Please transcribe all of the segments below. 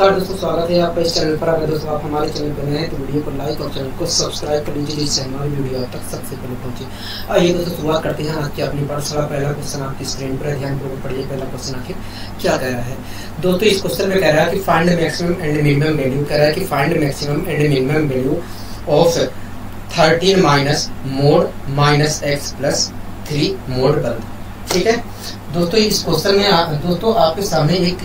नमस्कार दोस्तों, स्वागत है आपका इस चैनल पर। अगर दोस्तों आप हमारे चैनल पर नए हैं तो वीडियो को लाइक और चैनल को सब्सक्राइब कर लीजिए, जिससे हमारी वीडियो आप तक सबसे पहले पहुंचे। आइए दोस्तों शुरुआत करते हैं आज की अपनी पाठशाला। पहला क्वेश्चन आपकी स्क्रीन पर ध्यानपूर्वक पढ़िए। पहला क्वेश्चन आखिर क्या कह रहा है दोस्तों? इस क्वेश्चन में कह रहा है कि find maximum and minimum value. कह रहा है कि find maximum and minimum value of 13 minus mode minus x plus 3 mode बंद। ठीक है दोस्तों, इस क्वेश्चन में दोस्तों आपके सामने एक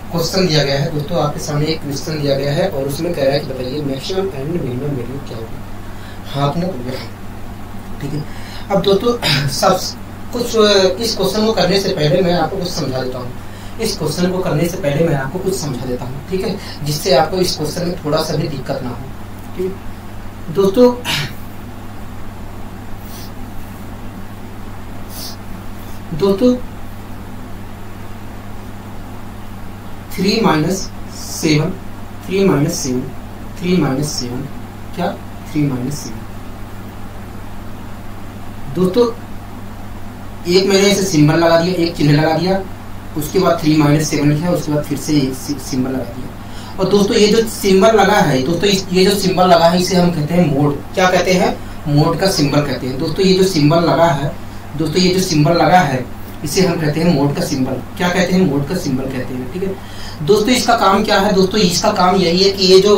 क्वेश्चन दिया गया है। दोस्तों आपके सामने एक क्वेश्चन दिया गया है और उसमें कह रहा है कि बताइए मैक्सिमम एंड मिनिमम वैल्यू क्या होगी। हाँ आपने ठीक है। अब दोस्तों सब कुछ इस क्वेश्चन को करने से पहले मैं आपको कुछ समझा देता हूँ। इस क्वेश्चन को करने से पहले मैं आपको कुछ समझा देता हूँ, ठीक है, जिससे आपको इस क्वेश्चन में थोड़ा सा भी दिक्कत ना हो। ठीक है दोस्तों, दोस्तों 3 माइनस 7 क्या 3 माइनस 7। दोस्तों एक मैंने ऐसे सिंबल लगा दिया, एक चिन्ह लगा दिया, उसके बाद 3 माइनस 7 लिखा, उसके बाद फिर से एक सिंबल लगा दिया। और दोस्तों ये जो सिंबल लगा है दोस्तों, ये जो सिंबल लगा है इसे हम कहते हैं मोड। क्या कहते हैं? मोड का सिंबल कहते हैं। दोस्तों ये जो सिंबल लगा है दोस्तों, ये जो सिंबल लगा है इसे हम कहते हैं मोड का सिंबल। क्या कहते हैं? मोड का सिंबल कहते हैं। ठीक है दोस्तों, इसका काम क्या है? दोस्तों इसका काम यही है कि ये जो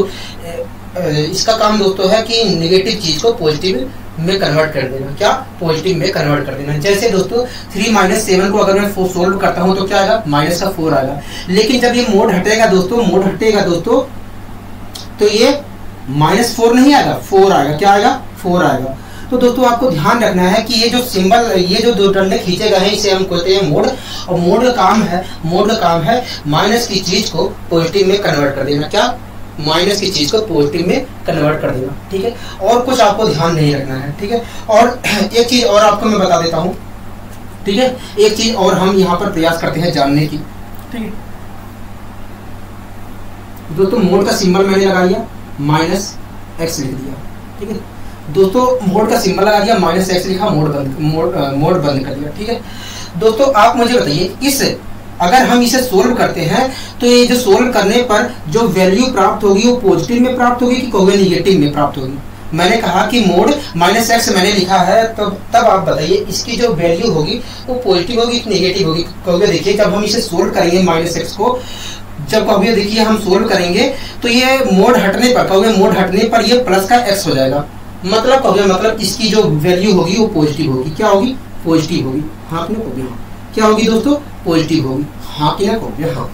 इसका काम दोस्तों है कि नेगेटिव चीज को पॉजिटिव में कन्वर्ट कर देना। क्या? पॉजिटिव में कन्वर्ट कर देना। जैसे दोस्तों 3 माइनस 7 को अगर मैं सोल्व करता हूं तो क्या आएगा? माइनस का 4 आएगा। लेकिन जब ये मोड हटेगा दोस्तों, मोड हटेगा दोस्तों, तो ये माइनस 4 नहीं आएगा, 4 आएगा। क्या आएगा? 4 आएगा। तो दोस्तों आपको ध्यान रखना है कि ये जो सिंबल, ये जो दो डंडे खींचे गए हैं इसे हम कहते हैं मोड। और मोड का काम है माइनस की चीज को पॉजिटिव में कन्वर्ट कर देना। क्या? माइनस की चीज को पॉजिटिव में कन्वर्ट कर देना। ठीक है, और कुछ आपको ध्यान नहीं रखना है। ठीक है, और एक चीज और आपको मैं बता देता हूँ। ठीक है, एक चीज और हम यहाँ पर प्रयास करते हैं जानने की। ठीक है दोस्तों, मोड का सिंबल मैंने लगा दिया, माइनस एक्स लिख दिया। ठीक है दोस्तों, मोड का सिंबल लगा दिया, माइनस एक्स लिखा, मोड बंद कर दिया। ठीक है दोस्तों, आप मुझे बताइए अगर हम इसे सोल्व करते हैं तो ये जो सोल्व करने पर जो वैल्यू प्राप्त होगी वो पॉजिटिव में प्राप्त होगी कि कहोगे निगेटिव में प्राप्त होगी? मैंने कहा कि मोड माइनस एक्स मैंने लिखा है, तब आप बताइए इसकी जो वैल्यू होगी वो पॉजिटिव होगी कि निगेटिव होगी? कहोगे देखिए जब हम इसे सोल्व करेंगे माइनस एक्स को, जब कहोगे देखिए हम सोल्व करेंगे तो ये मोड हटने पर, कहोगे मोड हटने पर ये प्लस का एक्स हो जाएगा। मतलब इसकी जो वैल्यू होगी वो पॉजिटिव होगी। क्या होगी? पॉजिटिव होगी। हाँ कि ना? हाँ। क्या होगी दोस्तों? पॉजिटिव होगी। हाँ कि ना? हाँ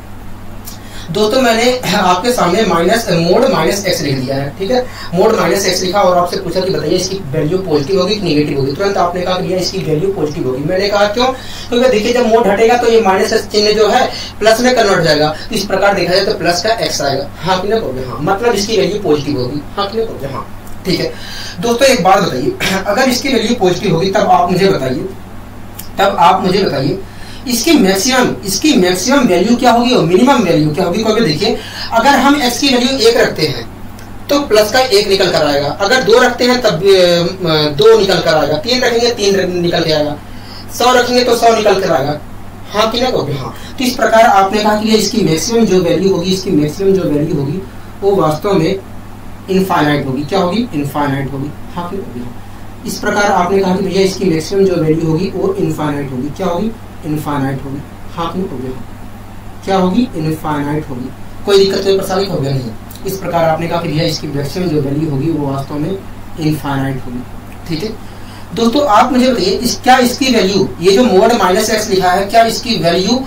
दोस्तों, मैंने आपके सामने मोड माइनस एक्स लिख दिया है। ठीक है, मोड माइनस एक्स लिखा और आपसे पूछा कि बताइए इसकी वैल्यू पॉजिटिव होगी कि नेगेटिव होगी? तुरंत आपने कहा कि इसकी वैल्यू पॉजिटिव होगी। मैंने कहा क्यों? क्योंकि देखिए जब मोड हटेगा तो ये माइनस चिन्ह जो है प्लस में कन्वर्ट हो जाएगा। तो इस प्रकार देखा जाए तो प्लस का एक्स आएगा। हाँ कि ना? हाँ, मतलब इसकी वैल्यू पॉजिटिव होगी। हाँ कि ना? हाँ ठीक है दोस्तों, एक बात बताइए, अगर इसकी वैल्यू पॉजिटिव होगी तब आप मुझे बताइए इसकी मैक्सिमम वैल्यू क्या होगी और मिनिमम वैल्यू क्या होगी? क्योंकि देखिए अगर हम x की वैल्यू 1 रखते हैं तो प्लस का 1 निकल कर आएगा। अगर 2 रखते हैं तब 2 निकल कर आएगा। 3 रखेंगे 3 निकल के आएगा। 100 रखेंगे तो 100 निकल कर आएगा। हाँ कि नहीं? हाँ। तो इस प्रकार आपने कहा कि इसकी मैक्सिमम जो वैल्यू होगी वो वास्तव में इनफाइनाइट होगी। क्या होगी? इनफाइनाइट होगी। हाँ कि नहीं? इस प्रकार आपने कहा कि भैया इसकी मैक्सिमम जो वैल्यू होगी वो इनफाइनाइट होगी। क्या होगी? इनफाइनाइट होगी। हाँ कि नहीं? क्या होगी? इनफाइनाइट होगी। कोई दिक्कत कोई परेशानी हो गया नहीं। इस प्रकार आपने कहा कि भैया इसकी मैक्सिमम जो वैल्यू होगी वो वास्तव में इनफाइनाइट होगी। ठीक है दोस्तों, आप मुझे बताइए क्या इसकी वैल्यू, ये जो मोड माइनस एक्स लिखा है, क्या इसकी वैल्यू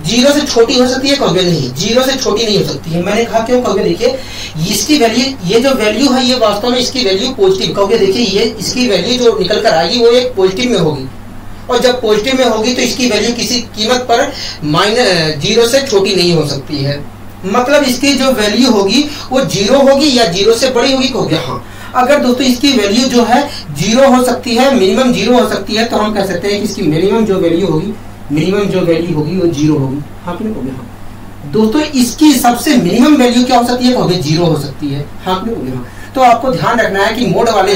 0 से छोटी हो सकती है? कहोगे नहीं, 0 से छोटी नहीं हो सकती है। मैंने कहा क्यों? कहोगे देखिए इसकी वैल्यू, ये जो वैल्यू है ये वास्तव में इसकी वैल्यू पॉजिटिव, कहोगे देखिए ये इसकी वैल्यू जो निकल कर आएगी वो एक पॉजिटिव में होगी। और जब पॉजिटिव में होगी तो इसकी वैल्यू किसी कीमत पर 0 से छोटी नहीं हो सकती है। मतलब इसकी जो वैल्यू होगी वो 0 होगी या 0 से बड़ी होगी? कहोगे हाँ। अगर दोस्तों इसकी वैल्यू जो है 0 हो सकती है, मिनिमम 0 हो सकती है, तो हम कह सकते हैं कि इसकी मिनिमम जो वैल्यू होगी वो 0 होगी। हाँ कि नहीं? हाँ दोस्तों, इसकी सबसे मिनिमम वैल्यू क्या हो सकती है? कहोगे 0 हो सकती है। हाँ कि नहीं? हाँ। तो आपको ध्यान रखना है कि मोड वाले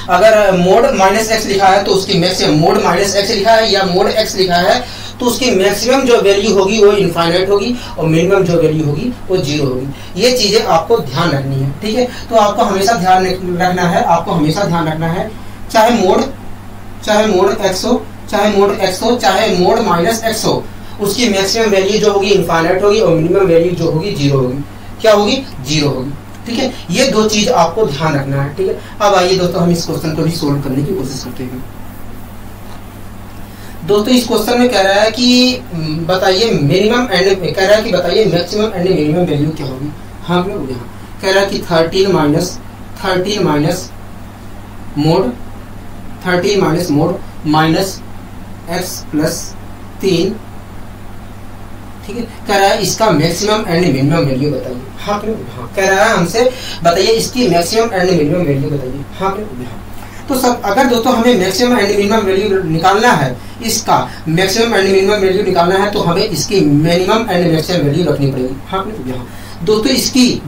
अगर मोड माइनस एक्स लिखा है तो उसकी मैक्सिमम, मोड माइनस एक्स लिखा है या मोड एक्स लिखा है तो उसकी मैक्सिमम जो वैल्यू होगी वो इनफाइनाइट होगी और मिनिमम जो वैल्यू होगी वो 0 होगी। ये चीजें आपको ध्यान रखनी है, ठीक है। तो आपको हमेशा ध्यान रखना है, आपको हमेशा ध्यान रखना है, चाहे मोड x हो, चाहे मोड x हो, चाहे मोड माइनस x हो, उसकी मैक्सिमम वैल्यू जो होगी इनफाइनाइट होगी और मिनिमम वैल्यू जो होगी 0 होगी। क्या होगी? 0 होगी, ठीक है। ये दो चीज आपको ध्यान रखना है, ठीक है। अब आइए दोस्तों हम इस क्वेश्चन को भी सोल्व करने की कोशिश करते हैं। दोस्तों इस क्वेश्चन में कह रहा है कि बताइए मिनिमम एंड, कह रहा है कि बताइए मैक्सिमम एंड मिनिमम वैल्यू क्या होगी। हाँ लोग यहाँ कह रहा है कि 13 minus mode minus x plus 3, ठीक है। कह रहा है इसका मैक्सिमम एंड मिनिमम वैल्यू बताइए। हाँ क्यों? हाँ कह रहा है हमसे बताइए इसकी मैक्सिमम एंड मिनिमम वैल्यू बताइए। हाँ क्यों? हाँ। तो सब अगर दोस्तों हमें मैक्सिमम एंड मिनिमम वैल्यू निकालना है, इसका मैक्सिमम एंड मिनिमम वैल्यू निकालना है तो हमें इसकी मिनिमम एंड मैक्सिमम वैल्यू रखनी पड़ेगी। हाँ यहाँ दोस्तों इसकी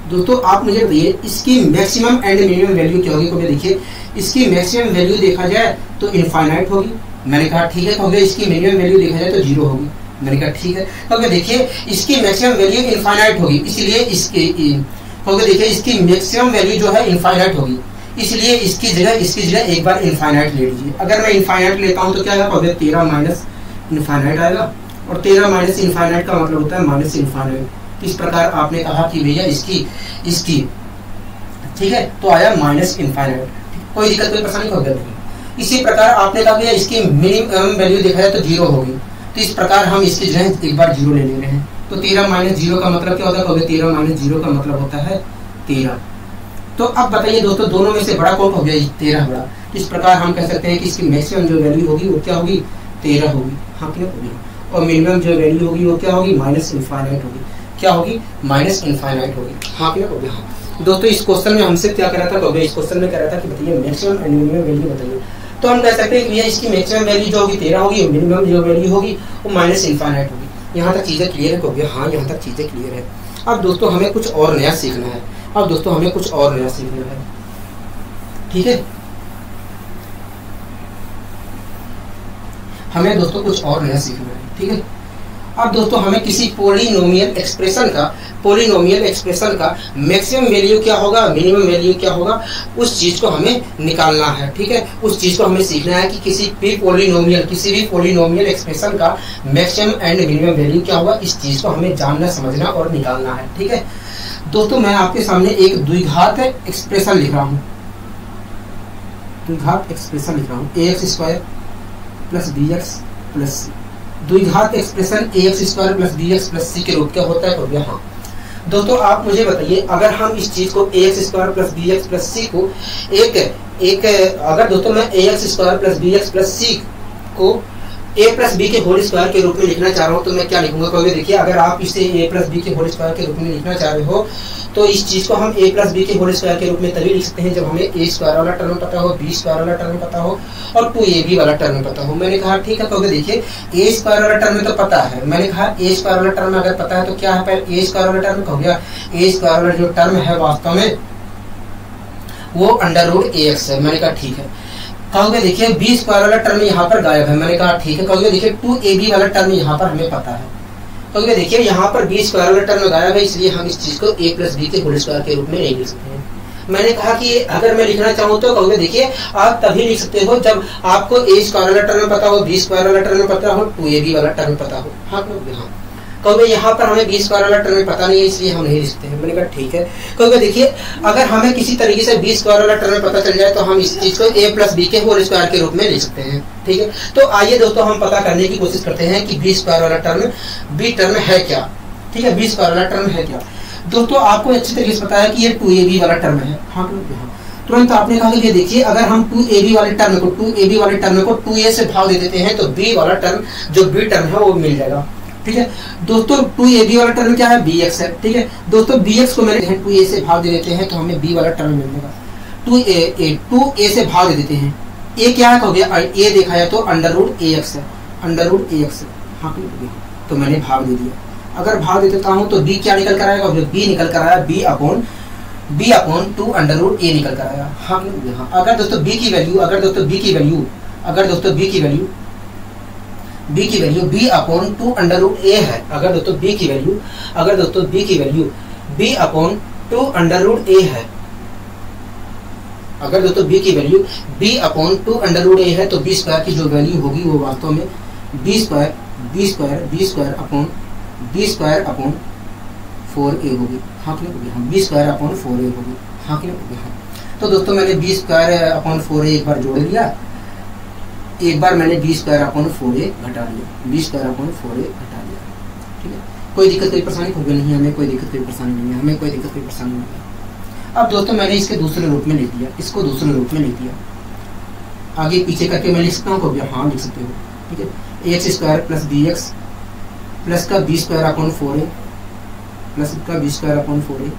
दोस्तों आप मुझे बताइए इसकी मैक्सिमम एंड मिनिमम वैल्यू क्या होगी। क्योंकि देखिए इसकी मैक्सिमम वैल्यू देखा जाए तो इनफाइनाइट होगी, मैंने कहा ठीक है। क्योंकि इसकी मिनिमम वैल्यू देखा जाए तो 0 होगी, मैंने कहा ठीक है। क्योंकि देखिए इसकी मैक्सिमम वैल्यू इनफाइनाइट होगी, इसलिए क्योंकि देखिए इसकी मैक्सिमम वैल्यू जो है इनफाइनाइट होगी, इसलिए इसकी जगह एक बार इनफाइनाइट ले लीजिए। अगर मैं इनफाइनाइट लेता हूं तो क्या आएगा? 13 माइनस इनफाइनाइट आएगा, और 13 माइनस इनफाइनाइट का मतलब होता है माइनस इनफाइनाइट। इस प्रकार आपने कहा कि भैया इसकी ठीक है, तो आया माइनस इनफाइनाइट। कोई दिक्कत कोई परेशानी हो गया। इसी प्रकार आपने कहा भैया इसकी मिनिमम वैल्यू देखा जाए तो 0 होगी, तो इस प्रकार हम इसकी जगह एक बार 0 ले रहे हैं। तो 13 माइनस 0 का मतलब क्या होता है? 13 माइनस 0 का मतलब होता है 13। तो अब बताइए दोस्तों दोनों में से बड़ा कौन हो गया? 13 बड़ा। इस प्रकार हम कह सकते हैं कि इसकी मैक्सिमम जो वैल्यू होगी वो क्या होगी? 13 होगी। हाँ क्यों होगी? और मिनिमम जो वैल्यू होगी वो क्या होगी? माइनस इनफाइनाइट होगी। क्या होगी? माइनस इनफाइनाइट होगी। हाँ क्यों होगी? हाँ दोस्तों इस क्वेश्चन में हमसे क्या कह रहा था? इस क्वेश्चन में कह रहा था कि बताइए मैक्सिमम एंड मिनिमम वैल्यू बताइए। तो हम कह सकते हैं कि भैया इसकी मैक्सिमम वैल्यू जो होगी 13 होगी और मिनिमम जो वैल्यू होगी वो माइनस इनफाइनाइट होगी। यहाँ तक चीजें क्लियर है? हाँ यहाँ तक चीजें क्लियर है। अब दोस्तों हमें कुछ और नया सीखना है। अब दोस्तों हमें कुछ और नया सीखना है, ठीक है। हमें दोस्तों कुछ और नया सीखना है, ठीक है। अब दोस्तों हमें किसी पोलिनोमियल एक्सप्रेशन का मैक्सिमम वैल्यू क्या होगा, मिनिमम वैल्यू क्या होगा, उस चीज को हमें निकालना है, ठीक है। उस चीज को हमें सीखना है कि किसी भी पोलिनोमियल एक्सप्रेशन का मैक्सिमम एंड मिनिमम वैल्यू क्या होगा। इस चीज को हमें जानना, समझना और निकालना है, ठीक है। दोस्तों मैं आपके सामने एक द्विघात एक्सप्रेशन लिख रहा हूँ, ax square plus bx plus c. द्विघात expression ax square plus bx plus c के रूप क्या होता है? तो हाँ दोस्तों आप मुझे बताइए अगर हम इस चीज को ax square plus bx plus c को अगर दोस्तों मैं ax square plus bx plus c को a प्लस बी के होल स्क्वायर के रूप में लिखना चाह रहा हूँ तो मैं क्या लिखूंगा? क्योंकि देखिए अगर आप इसे a प्लस बी के होल स्क्वायर के रूप में लिखना चाह रहे हो तो इस चीज को हम a प्लस बी के होल स्क्वायर के रूप में तभी लिख सकते हैं जब हमें a स्क्वायर वाला टर्म पता हो, b स्क्वायर वाला टर्म पता हो और 2ab वाला टर्म पता हो। मैंने कहा ठीक है, क्योंकि देखिए a स्क्वायर वाला टर्म तो पता है। मैंने कहा a स्क्वायर वाला टर्म अगर पता है तो क्या है? a स्क्वायर वाला टर्म हो गया, a स्क्वायर वाला जो टर्म है वास्तव में वो अंडर रूट ax है। मैंने कहा ठीक है। कहोगे देखिए बी स्क्वायर वाला टर्म यहाँ पर गायब है। मैंने कहा ठीक है। कहोगे देखिए 2ab वाला टर्म यहाँ पर हमें पता है। कहोगे देखिए यहाँ पर बी स्क्वायर वाला टर्म गायब है, इसलिए हम इस चीज को a प्लस बी के होल स्क्वायर के रूप में नहीं लिख सकते हैं। मैंने कहा कि अगर मैं लिखना चाहूँ तो कहोगे देखिए आप तभी लिख सकते हो जब आपको a स्क्वायर वाला टर्म पता हो, b स्क्वायर वाला टर्म पता हो, 2ab वाला टर्म पता हो। हाँ कहोगे यहाँ पर हमें बी स्क्वायर वाला टर्म पता नहीं है इसलिए हम नहीं लिखते हैं। मैंने कहा ठीक है। कहोगे देखिए अगर हमें किसी तरीके से बी स्क्वायर वाला टर्म पता चल जाए तो हम इस चीज को a प्लस बी के होल स्क्वायर के रूप में लिख सकते हैं, ठीक है। तो आइए दोस्तों हम पता करने की कोशिश करते हैं कि बी स्क्वायर वाला टर्म बी टर्म है क्या, ठीक है। बी स्क्वायर वाला टर्म है क्या? दोस्तों आपको अच्छी तरीके से पता है कि ये 2ab वाला टर्म है। हाँ तुरंत आपने कहा कि देखिए अगर हम 2ab वाले टर्म को 2a से भाग दे देते हैं तो b वाला टर्म जो b टर्म है वो मिल जाएगा, ठीक है। दोस्तों 2ab वाला टर्म क्या है? bx है, ठीक है। दोस्तों bx को मैंने 2a से भाग दे देते हैं तो हमें b वाला टर्म मिल जाएगा। 2a से भाग दे देते हैं, a क्या है? हो गया a देखा जाए तो अंडर रूट ax है। हाँ तो मैंने भाग दे दिया। अगर भाग दे देता हूँ तो b क्या निकल कर आएगा? b निकल कर आया b upon 2 under root a निकल कर आया। हाँ अगर दोस्तों b की वैल्यू b की value b upon 2 under root a है, अगर दोस्तों b की value b upon 2 under root a है, अगर दोस्तों b की value b upon 2 under root a है, तो b स्क्वायर की जो वैल्यू होगी वो वास्तव में b स्क्वायर अपॉन 4a होगी। हाँ कि नहीं, b स्क्वायर अपॉन 4a होगी। हाँ कि नहीं, हाँ। तो दोस्तों मैंने b स्क्वायर अपॉन 4a एक बार जोड़ लिया, एक बार मैंने b स्क्वायर अपॉन 4a घटा लिया, b स्क्वायर अपॉन 4a घटा लिया। ठीक है, कोई दिक्कत कोई परेशानी होगी नहीं, हमें कोई दिक्कत कोई परेशानी नहीं है, हमें कोई दिक्कत कोई परेशानी नहीं है। अब दोस्तों मैंने इसके दूसरे रूप में लिख दिया, इसको दूसरे रूप में लिख दिया, आगे पीछे करके मैं लिख सकता हूँ, हो गया। हाँ लिख सकते हो। ठीक है, x square plus b x plus का b square upon 4a plus का b square upon 4a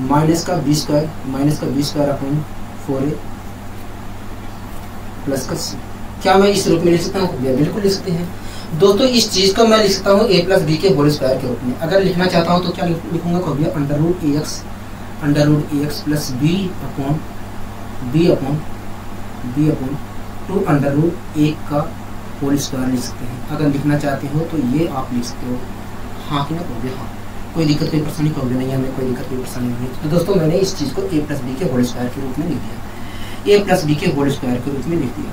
minus का b square upon 4a plus का c। क्या मैं इस रूप में लिख सकता हूँ? बिल्कुल लिख सकते हैं दोस्तों। इस चीज को मैं लिख सकता हूँ a प्लस बी के होल स्क्वायर के रूप में। अगर लिखना चाहता हूँ तो क्या लिखूंगा? हो गया under root a x plus b upon 2 under root a का होल स्क्वायर लिख सकते हैं। अगर लिखना चाहते हो तो ये आप लिख सकते हो। हाँ कि ना? हो गया। हाँ, कोई दिक्कत कोई परेशानी हो गया नहीं, हमें कोई दिक्कत कोई परेशानी नहीं है। तो दोस्तों मैंने इस चीज को a प्लस बी के होल स्क्वायर के रूप में लिख दिया, a प्लस बी के होल स्क्वायर के रूप में लिख दिया।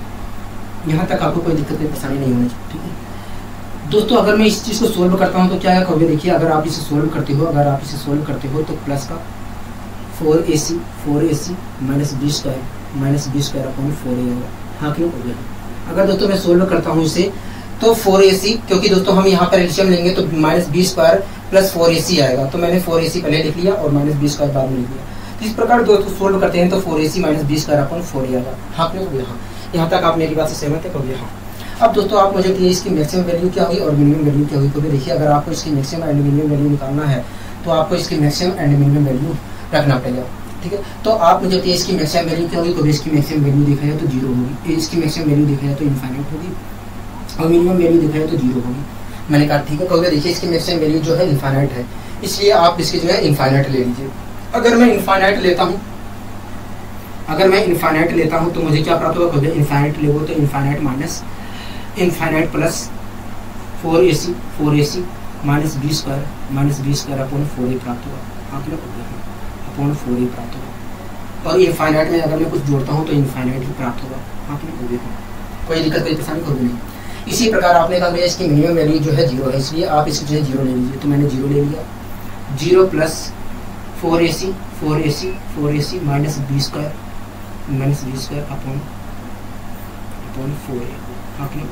यहाँ तक आपको कोई दिक्कत कोई परेशानी नहीं होनी चाहिए। ठीक है दोस्तों, अगर मैं इस चीज को सोल्व करता हूँ तो क्या है? देखिए, अगर आप इसे सोल्व करते हो, तो प्लस का 4ac minus B square upon 4a होगा। हाँ क्यों? हो गया। अगर दोस्तों मैं सोल्व करता हूँ इसे तो 4ac, क्योंकि दोस्तों हम यहाँ पर एलसीएम लेंगे तो minus B square plus 4ac आएगा, तो मैंने 4ac पहले लिख लिया और माइनस बी स्क्वायर बाद में लिख लिया। तो इस प्रकार दोस्तों सोल्व करते हैं तो 4ac minus B square upon 4a आएगा। हाँ क्यों? हो गया। हाँ, यहाँ तक आप मेरी बात से सहमत है? हो गया। हाँ, अब दोस्तों आप मुझे बताइए इसकी मैक्सिमम वैल्यू क्या हुई और मिनिमम वैल्यू क्या हुई। तो देखिए, अगर आपको इसकी मैक्सिमम एंड मिनिमम वैल्यू निकालना है तो आपको इसकी मैक्सिमम एंड मिनिमम वैल्यू रखना पड़ेगा। ठीक है, तो आप मुझे बताइए इसकी मैक्सिमम वैल्यू क्या होगी। कभी इसकी मैक्सिमम वैल्यू देखा जाए तो 0 होगी, इसकी मैक्सिमम वैल्यू देखा जाए तो इनफाइनाइट होगी, और मिनिमम वैल्यू देखा जाए तो 0 होगी। मैंने कहा ठीक है। कहोगे देखिए इसकी मैक्सिमम वैल्यू जो है इनफाइनाइट है, इसलिए आप इसकी जो है इनफाइनाइट ले लीजिए। अगर मैं इनफाइनाइट लेता हूँ तो मुझे क्या प्राप्त होगा? कहोगे इनफाइनाइट ले तो infinite minus infinite plus 4ac minus B square upon 4a प्राप्त होगा। आप लोग अपॉन 4a प्राप्त होगा, और इनफाइनाइट में अगर मैं कुछ जोड़ता हूँ तो इनफाइनाइट ही प्राप्त होगा। आप लोग कोई दिक्कत कोई परेशानी होगी नहीं। इसी प्रकार आपने कहा भैया इसकी मिनिमम वैल्यू जो है 0 है, इसलिए आप इसकी जो है 0 ले लीजिए। तो मैंने 0 ले लिया, 0 plus 4ac minus B square upon 4a। आप लोग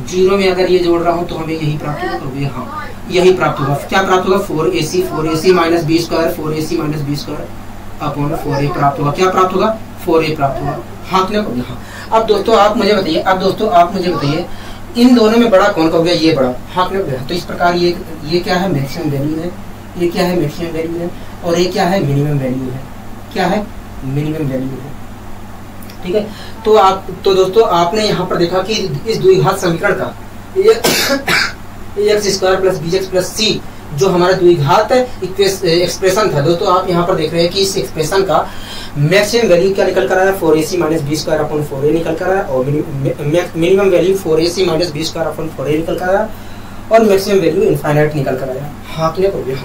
0 में अगर ये जोड़ रहा हूँ तो हमें यही प्राप्त होगा। हाँ, यही प्राप्त होगा। क्या प्राप्त होगा? 4ac minus B square upon 4a प्राप्त होगा। क्या प्राप्त होगा? 4a प्राप्त होगा। हाँ क्लियर हो गया। हाँ, अब दोस्तों आप मुझे बताइए इन दोनों में बड़ा कौन का हो गया? ये बड़ा। हाँ क्लियर हो गया। तो इस प्रकार ये क्या है? मैक्सिमम वैल्यू है। ये क्या है? मैक्सिमम वैल्यू है। और ये क्या है? मिनिमम वैल्यू है। क्या है? मिनिमम वैल्यू है। ठीक है, तो दोस्तों आपने यहाँ पर देखा कि इस द्विघात समीकरण का x square plus b x plus c जो हमारा द्विघात एक्सप्रेशन था दोस्तों, आप यहाँ पर देख रहे हैं कि इस एक्सप्रेशन का मैक्सिमम वैल्यू क्या निकल कर आया? 4ac minus B square upon 4a निकल कर आया, और minimum value 4ac minus B square upon 4a निकल कर आया, और मैक्सिमम वैल्यू इनफाइनाइट निकल कर आया। हाँ क्लियर हो गया।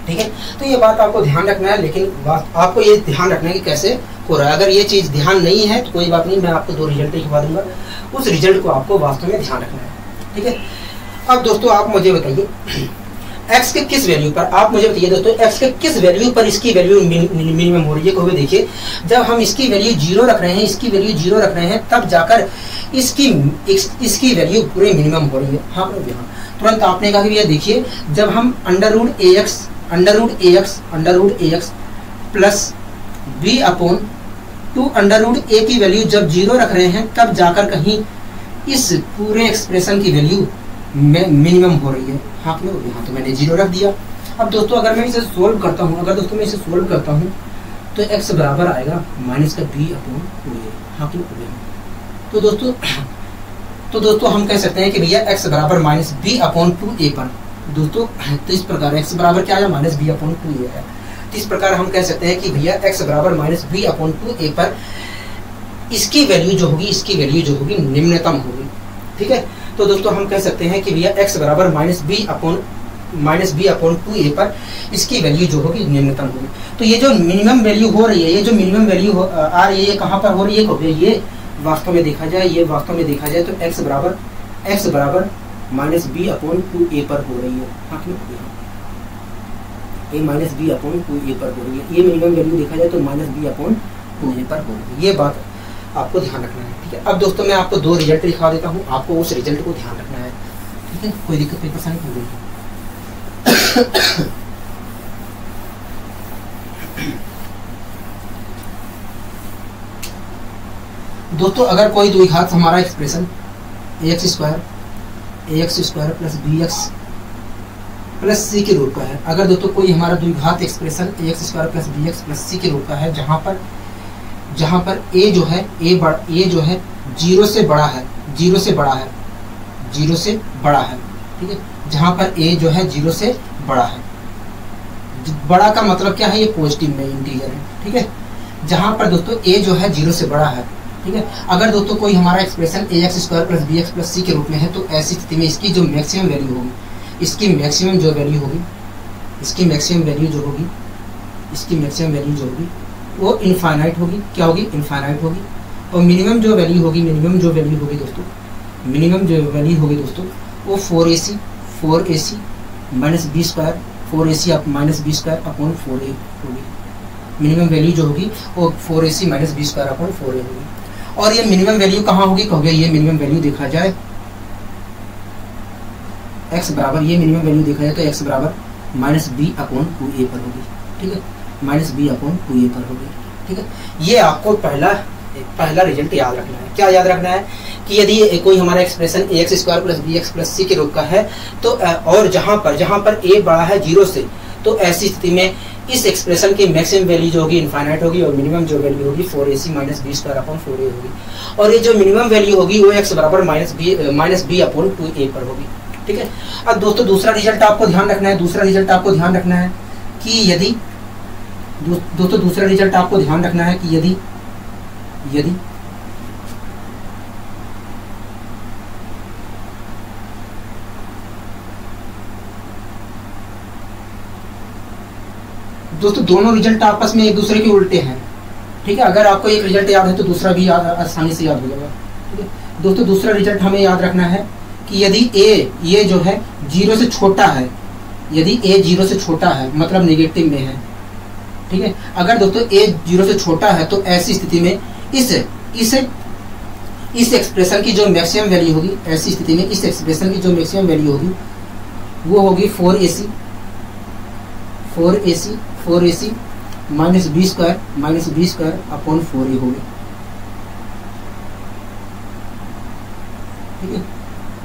ठीक है, तो ये बात आपको ध्यान रखना है, लेकिन आपको ये ध्यान रखना है कि कैसे हो रहा है। अगर ये चीज ध्यान नहीं है तो कोई बात नहीं, मैं आपको 2 रिजल्ट दिखा दूंगा, उस रिजल्ट को आपको वास्तव में ध्यान रखना है। ठीक है, अब दोस्तों आप मुझे बताइए x के किस वैल्यू पर, आप मुझे बताइए दोस्तों x के किस वैल्यू पर इसकी वैल्यू मिनिमम हो रही है। कहोगे देखिए, जब हम इसकी वैल्यू 0 रख रहे हैं, तब जाकर इसकी वैल्यू पूरे मिनिमम हो रही है। हाँ तुरंत आपने कहा कि भैया देखिए, जब हम under root a x plus b upon 2 under root a की वैल्यू जब 0 रख रहे हैं, तब जाकर कहीं इस पूरे एक्सप्रेशन की वैल्यू मिनिमम हो रही है। हाँ क्यों? यहाँ तो मैंने 0 रख दिया। अब दोस्तों अगर मैं इसे सोल्व करता हूँ, तो x बराबर आएगा माइनस का b अपॉन 2a। हाँ क्यों? तो दोस्तों हम कह सकते हैं कि भैया x बराबर माइनस b अपॉन 2a पर दोस्तों, तो इस प्रकार x बराबर क्या आया? माइनस b अपॉन 2a है। तो इस प्रकार हम कह सकते हैं कि भैया x बराबर माइनस b अपॉन 2a पर इसकी वैल्यू जो होगी निम्नतम होगी। ठीक है। तो दोस्तों हम कह सकते हैं कि भैया x बराबर माइनस बी अपॉन 2a पर इसकी वैल्यू जो होगी न्यूनतम होगी। तो ये जो मिनिमम वैल्यू हो रही है, ये जो मिनिमम वैल्यू आ रही है, ये कहाँ पर हो रही है? ये वास्तव में देखा जाए, तो x बराबर माइनस बी अपॉन 2a पर हो रही है। हाँ, ये माइनस बी अपॉन 2a पर हो रही है। ये मिनिमम वैल्यू देखा जाए तो माइनस बी अपॉन 2a पर हो रही है। ये बात आपको ध्यान रखना है, ठीक है। अब दोस्तों मैं आपको दो रिजल्ट दिखा देता हूँ, आपको उस रिजल्ट को ध्यान रखना है, ठीक है। कोई दिक्कत, कोई परेशानी नहीं होगी। दोस्तों अगर कोई द्विघात हमारा expression ax square plus bx plus c के रूप का है, अगर दोस्तों कोई हमारा द्विघात expression ax square plus bx plus c के रूप का है, जहां पर a जो है 0 से बड़ा है, ठीक है। जहां पर a जो है 0 से बड़ा है, बड़ा का मतलब क्या है? ये पॉजिटिव में इंटीजर है, ठीक है। जहां पर दोस्तों a जो है 0 से बड़ा है, ठीक है। अगर दोस्तों कोई हमारा expression ax square plus bx plus c के रूप में है, तो ऐसी स्थिति में इसकी जो मैक्सिमम वैल्यू होगी, इसकी मैक्सिमम वैल्यू जो होगी वो इनफाइनाइट होगी। क्या होगी? इनफाइनाइट होगी। और मिनिमम जो वैल्यू होगी दोस्तों वो 4ac minus B square 4ac minus B square upon 4a होगी। मिनिमम वैल्यू जो होगी वो 4ac minus B square upon 4a होगी। और ये मिनिमम वैल्यू कहाँ होगी? कहोगे ये मिनिमम वैल्यू देखा जाए x बराबर, ये मिनिमम वैल्यू देखा जाए तो x बराबर माइनस बी अपॉन 2a पर होगी, ठीक है। माइनस बी अपॉन 2a पर होगी, ठीक है। ये आपको पहला रिजल्ट याद रखना है। क्या याद रखना है? कि यदि कोई हमारा expression ax square plus bx plus c के रूप का है, तो और जहां पर a बड़ा है 0 से, तो ऐसी स्थिति में इस एक्सप्रेशन की मैक्सिमम वैल्यू जो होगी इनफाइनाइट होगी, और मिनिमम जो वैल्यू होगी 4ac minus B square upon 4a होगी। और ये जो मिनिमम वैल्यू होगी वो x बराबर माइनस बी अपॉन 2a पर होगी, ठीक है। अब दोस्तों दूसरा रिजल्ट आपको ध्यान रखना है, कि यदि दोस्तों दोनों रिजल्ट आपस में एक दूसरे के उल्टे हैं, ठीक है। अगर आपको एक रिजल्ट याद है तो दूसरा भी आसानी से याद हो जाएगा, ठीक है। दोस्तों दूसरा रिजल्ट हमें याद रखना है कि यदि ये जो है 0 से छोटा है, यदि a 0 से छोटा है मतलब नेगेटिव में है, ठीक है। अगर दोस्तों a 0 से छोटा है तो ऐसी स्थिति में इस एक्सप्रेशन की जो मैक्सिमम वैल्यू होगी, ऐसी स्थिति में इस एक्सप्रेशन की जो मैक्सिमम वैल्यू होगी वो होगी 4ac minus B square upon 4a होगी, ठीक है।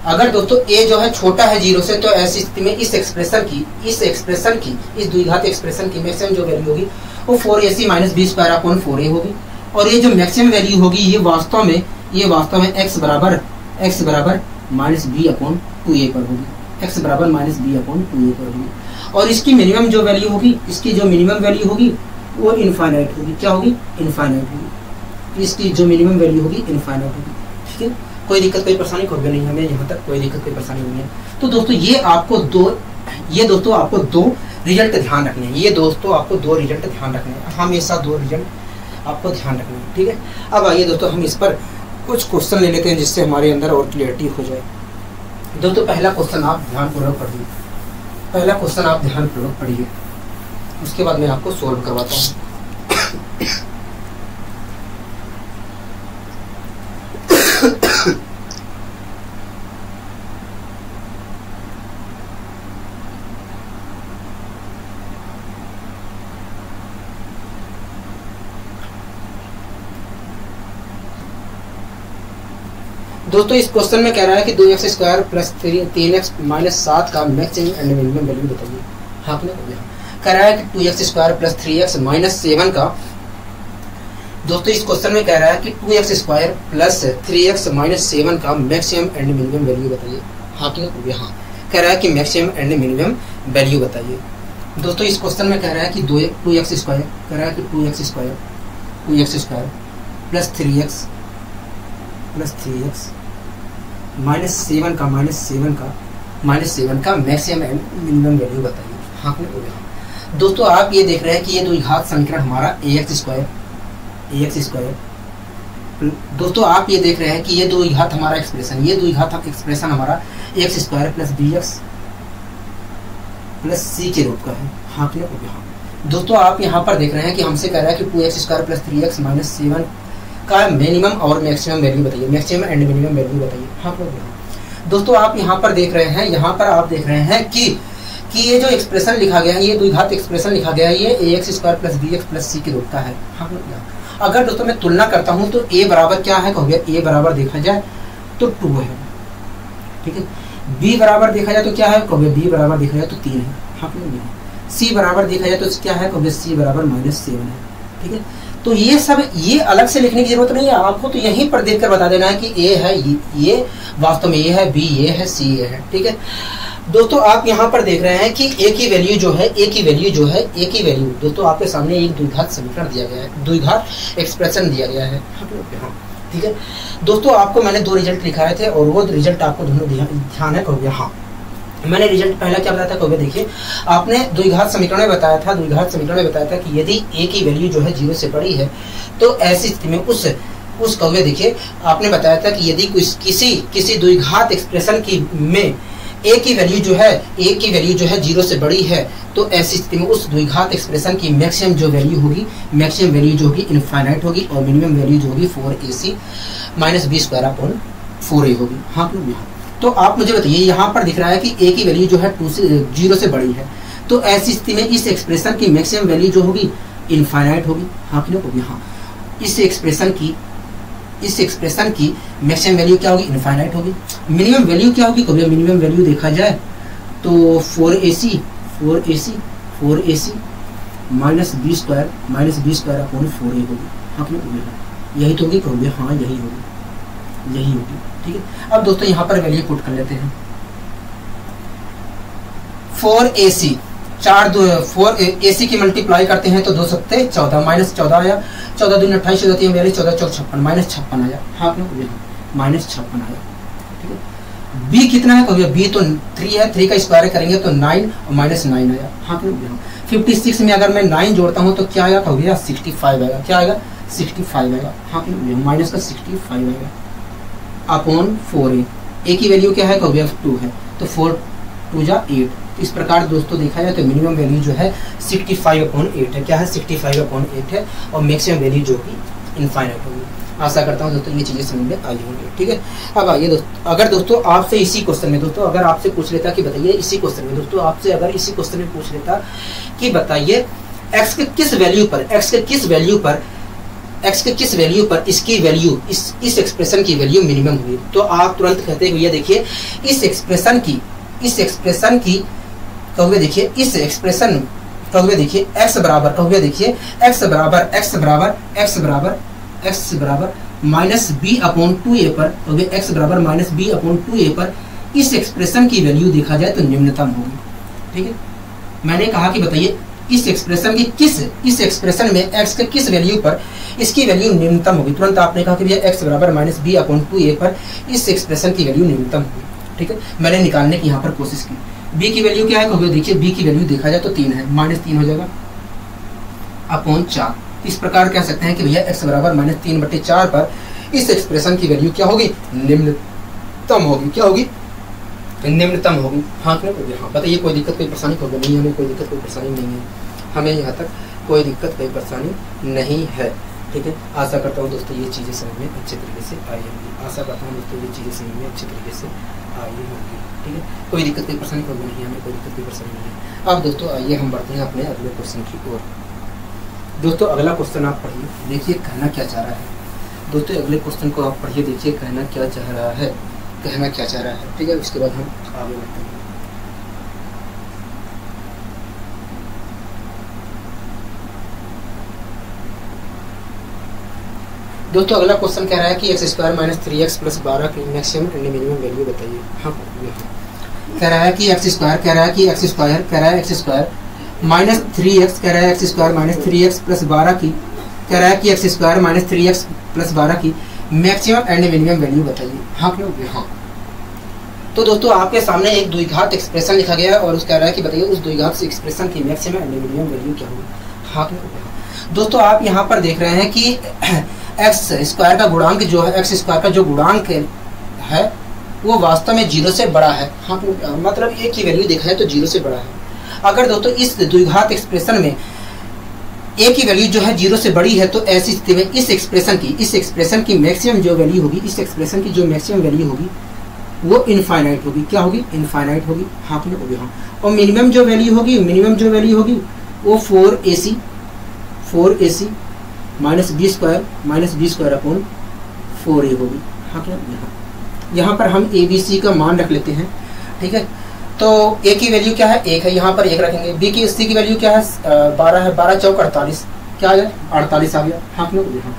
अगर दोस्तों a जो है छोटा है 0 से, तो ऐसी स्थिति में इस द्विघात एक्सप्रेशन की मैक्सिमम जो वैल्यू होगी वो 4ac minus B square upon 4a होगी। और ये जो मैक्सिमम वैल्यू होगी ये वास्तव में x बराबर माइनस बी अपॉन 2a पर होगी, x बराबर माइनस बी अपॉन 2a पर होगी। और इसकी मिनिमम जो वैल्यू होगी, वो इनफाइनाइट होगी। क्या होगी? इनफाइनाइट होगी। इसकी जो मिनिमम वैल्यू होगी इनफाइनाइट होगी, ठीक है। कोई दिक्कत कोई परेशानी होगी नहीं, हमें यहाँ तक कोई दिक्कत कोई परेशानी नहीं है। तो दोस्तों ये आपको दो रिजल्ट ध्यान रखने हैं, हमेशा 2 रिजल्ट आपको ध्यान रखना है, ठीक है। अब आइए दोस्तों हम इस पर कुछ क्वेश्चन ले लेते हैं जिससे हमारे अंदर और क्लियरिटी हो जाए। दोस्तों पहला क्वेश्चन आप ध्यानपूर्वक पढ़िए, उसके बाद मैं आपको सोल्व करवाता हूँ। दोस्तों इस क्वेश्चन में कह रहा है कि 2x square plus 3x minus 7 का मैक्सिमम एंड मिनिमम वैल्यू बताइए। हाँ, कह रहा है कि 2x square plus 3x minus 7 का, दोस्तों इस क्वेश्चन में कह रहा है कि 2x square plus 3x minus 7 का मैक्सिमम एंड मिनिमम वैल्यू बताइए। हाँ, कह रहा है कि मैक्सिमम एंड मिनिमम वैल्यू बताइए। दोस्तों इस क्वेश्चन में कह रहा है कि 2x स्क्वायर प्लस 3x -7 का -7 का मैक्सिमम एंड मिनिमम वैल्यू बताइए। हाँ दोस्तों आप ये देख रहे हैं कि ये द्विघात समीकरण हमारा ax स्क्वायर दोस्तों आप ये देख रहे हैं कि ये द्विघात हमारा एक्सप्रेशन हमारा ax square plus bx plus c के रूप का है। हाँ दोस्तों आप यहाँ पर देख रहे हैं कि हमसे कह रहा है कि 2x square plus 3x minus 7 का मिनिमम और मैक्सिमम वैल्यू बताइए, मैक्सिमम एंड मिनिमम वैल्यू बताइए। हाँ दोस्तों आप यहाँ पर देख रहे हैं, आप देख रहे हैं कि ये जो एक्सप्रेशन लिखा गया है, ये द्विघात एक्सप्रेशन लिखा गया है, ये ax square plus bx plus c के रूप का है। हाँ अगर दोस्तों मैं तुलना करता हूँ तो a बराबर क्या है, कहोगे a बराबर देखा जाए तो 2 है, ठीक है। b बराबर देखा जाए तो क्या है, कहोगे b बराबर देखा जाए तो 3 है। हाँ c बराबर देखा जाए तो क्या है, कहोगे c बराबर -7 है, ठीक है। तो ये सब ये अलग से लिखने की जरूरत नहीं है, आपको तो यहीं पर देखकर बता देना है कि a है, ये वास्तव में a है, b ये है, c ये है, ठीक है। दोस्तों आप यहाँ पर देख रहे हैं कि a की वैल्यू दोस्तों आपके सामने एक द्विघात समीकरण दिया गया है, द्विघात एक्सप्रेशन दिया गया है। ठीक है दोस्तों आपको मैंने 2 रिजल्ट लिखाए थे और वो रिजल्ट आपको दोनों ध्यान है, कहोगे हाँ। मैंने रिजल्ट पहला क्या बताया था, कहोगे देखिए आपने द्विघात समीकरण में बताया था कि यदि a की वैल्यू जो है 0 से बड़ी है तो ऐसी स्थिति में उस कहोगे देखिए आपने बताया था कि यदि किसी द्विघात एक्सप्रेशन की में a की वैल्यू जो है 0 से बड़ी है तो ऐसी स्थिति में उस द्विघात एक्सप्रेशन की मैक्सिमम वैल्यू जो होगी इनफाइनाइट होगी और मिनिमम वैल्यू जो होगी 4ac minus b square upon 4a होगी। हाँ तो आप मुझे बताइए, यहाँ पर दिख रहा है कि a की वैल्यू जो है 0 से बड़ी है तो ऐसी स्थिति में इस एक्सप्रेशन की मैक्सिमम वैल्यू जो होगी इनफाइनाइट होगी। हाँ होगी। हाँ इस एक्सप्रेशन की मैक्सिमम वैल्यू क्या होगी, इनफाइनाइट होगी। मिनिमम वैल्यू क्या होगी, कभी मिनिमम वैल्यू देखा जाए तो 4ac minus b square upon 4a होगी। हाँ यही तो होगी, कहोगे हाँ यही होगी, ठीक है। अब दोस्तों यहाँ पर वैल्यू पुट कर लेते हैं। 4ac 4ac की मल्टीप्लाई करते हैं तो 2 सत्ते 14 माइनस 14 आया, 14 दूनी 28, 14 3 42, 14 चौक 56 माइनस 56 आया। हाँ माइनस 56 आया, ठीक है। b कितना है, कहोगे b तो 3 है, 3 का स्क्वायर करेंगे तो 9 और माइनस 9 आया। हाँ 56 में अगर मैं 9 जोड़ता हूँ तो क्या आएगा, कहोगे 65 आएगा। क्या आएगा, 65 आएगा। हाँ माइनस का 65 आएगा अपॉन 4a की वैल्यू क्या है, कहोगे 2 है तो 4 2 जा 8। इस प्रकार दोस्तों देखा जाए तो मिनिमम वैल्यू जो है 65/8 है। क्या है, 65/8 है और मैक्सिमम वैल्यू जो कि इनफाइनाइट होगी। आशा करता हूँ दोस्तों ये चीजें समझ में आई होंगी, ठीक है। अब आइए दोस्तों, अगर दोस्तों आपसे इसी क्वेश्चन में दोस्तों अगर आपसे पूछ लेता कि बताइए इसी क्वेश्चन में दोस्तों आपसे अगर इसी क्वेश्चन में पूछ लेता कि बताइए x के किस वैल्यू पर इसकी वैल्यू इस एक्सप्रेशन की वैल्यू मिनिमम हुई, तो आप तुरंत कहते हैं ये देखिए इस एक्सप्रेशन की कहोगे देखिए इस एक्सप्रेशन कहोगे देखिए x बराबर कहोगे देखिए x बराबर माइनस b अपॉन 2a पर कहोगे x बराबर माइनस b अपॉन 2a पर इस एक्सप्रेशन की वैल्यू देखा जाए तो निम्नतम होगी, ठीक है। मैंने कहा कि बताइए इस एक्सप्रेशन में x के किस वैल्यू पर इसकी वैल्यू निम्नतम होगी। तुरंत आपने कहा कि भैया x बराबर माइनस b अपॉन 2a पर इस एक्सप्रेशन की वैल्यू निम्नतम होगी, ठीक है। मैंने निकालने की यहाँ पर कोशिश की। b की वैल्यू क्या है, कहोगे देखिए b की वैल्यू देखा जाए तो 3 है, माइनस 3 हो जाएगा अपॉन 4। इस प्रकार कह सकते हैं कि भैया x बराबर माइनस 3/4 पर इस एक्सप्रेशन की वैल्यू क्या होगी, निम्नतम होगी। क्या होगी, निम्नतम होगी। हाँ बताइए कोई दिक्कत कोई परेशानी होगी नहीं, हमें कोई दिक्कत कोई परेशानी नहीं है, हमें यहाँ तक कोई दिक्कत कोई परेशानी नहीं है, ठीक है। आशा करता हूँ दोस्तों ये चीज़ें समझ में अच्छे तरीके से आई होंगी। आशा करता हूँ दोस्तों ये चीज़ें समझ में अच्छे तरीके से आई होंगी, ठीक है। कोई दिक्कत कोई परेशानी होगी नहीं, हमें कोई दिक्कत कोई परेशानी नहीं है। अब दोस्तों आइए हम बढ़ते हैं अपने अगले क्वेश्चन की ओर। दोस्तों अगला क्वेश्चन आप पढ़िए, देखिए कहना क्या चाह रहा है। दोस्तों अगले क्वेश्चन को आप पढ़िए, देखिए कहना क्या चाह रहा है, ठीक है। उसके बाद हम आगे बढ़ते हैं। दोस्तों अगला क्वेश्चन कह रहा है कि x square minus 3x plus 12 की मैक्सिमम एंड मिनिमम वैल्यू बताइए। हाँ कह रहा है कि x स्क्वायर माइनस 3x कह रहा है x square minus 3x plus 12 की कह रहा है कि x square minus 3x plus 12 की मैक्सिमम एंड मिनिमम वैल्यू बताइए। हाँ क्यों, हाँ तो दोस्तों आपके सामने एक द्विघात एक्सप्रेशन लिखा गया है और उसका कह रहा है कि बताइए उस द्विघात एक्सप्रेशन की मैक्सिमम एंड मिनिमम वैल्यू क्या होगी। हाँ दोस्तों आप यहाँ पर देख रहे हैं कि एक्स स्क्वायर का गुणांक जो है, एक्स स्क्वायर का जो गुणांक है वो वास्तव में 0 से बड़ा है। हाँ मतलब ए की वैल्यू देखा है तो 0 से बड़ा है। अगर दोस्तों इस द्विघात एक्सप्रेशन में ए की वैल्यू जो है 0 से बड़ी है तो ऐसी स्थिति में इस एक्सप्रेशन की मैक्सिमम जो वैल्यू होगी, इस एक्सप्रेशन की जो मैक्सिमम वैल्यू होगी वो इनफाइनाइट होगी। क्या होगी? इनफाइनाइट होगी। हाँ हाँ। और मिनिमम जो वैल्यू होगी वो 4ac minus B square upon 4a होगी। हाँ क्या? यहाँ पर हम ABC का मान रख लेते हैं। ठीक है, तो a की वैल्यू क्या है? 1 है, यहाँ पर 1 रखेंगे। b की C की वैल्यू क्या है? 12 है, 12 चौक 48, क्या आ गया? 48 आ गया। हाँ हाँ।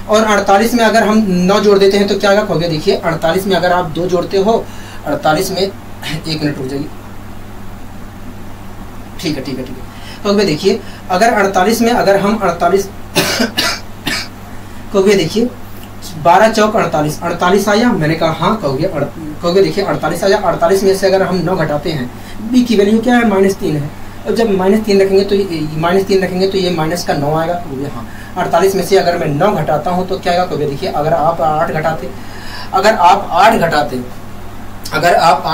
और 48 में अगर हम 9 जोड़ देते हैं तो क्या हो गया? देखिए 48 में अगर आप 2 जोड़ते हो, 48 में 1 मिनट रुक जाइए। ठीक है। तो भैया देखिए अगर 48 में अगर हम 48 को भैया देखिए 12 चौक 48 आया। मैंने कहा हाँ कहोगे देखिए 48 आया। 48 में से अगर हम 9 घटाते हैं, b की वैल्यू क्या है? -3 है। और जब -3 रखेंगे तो ये माइनस का 9 आएगा। हाँ 48 में से अगर मैं 9 घटाता हूँ तो क्या आएगा? कहोगे देखिए अगर आप 8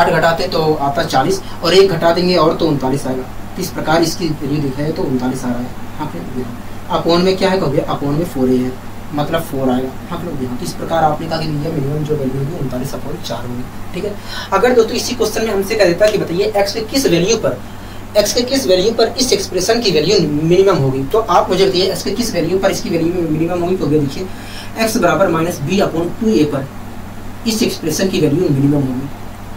घटाते तो आता 40 और 1 घटा देंगे और तो 39 आएगा। इस प्रकार इसकी वैल्यू देखा है तो 39 आ रहा है। हाँ अपोन में क्या है? कहोगे अपोन में 4a है, मतलब 4 आएगा। हाँ तो इस प्रकार आपने कहा कि भैया मिनिमम जो वैल्यू होगी 39/4 होगी। ठीक है, अगर दोस्तों इसी क्वेश्चन में हमसे कह देता कि बताइए x के किस वैल्यू पर इस एक्सप्रेशन की वैल्यू मिनिमम होगी, तो आप मुझे बताइए x के किस वैल्यू पर इसकी वैल्यू मिनिमम होगी। तो देखिए x बराबर -b/2a पर इस एक्सप्रेशन की वैल्यू मिनिमम होगी।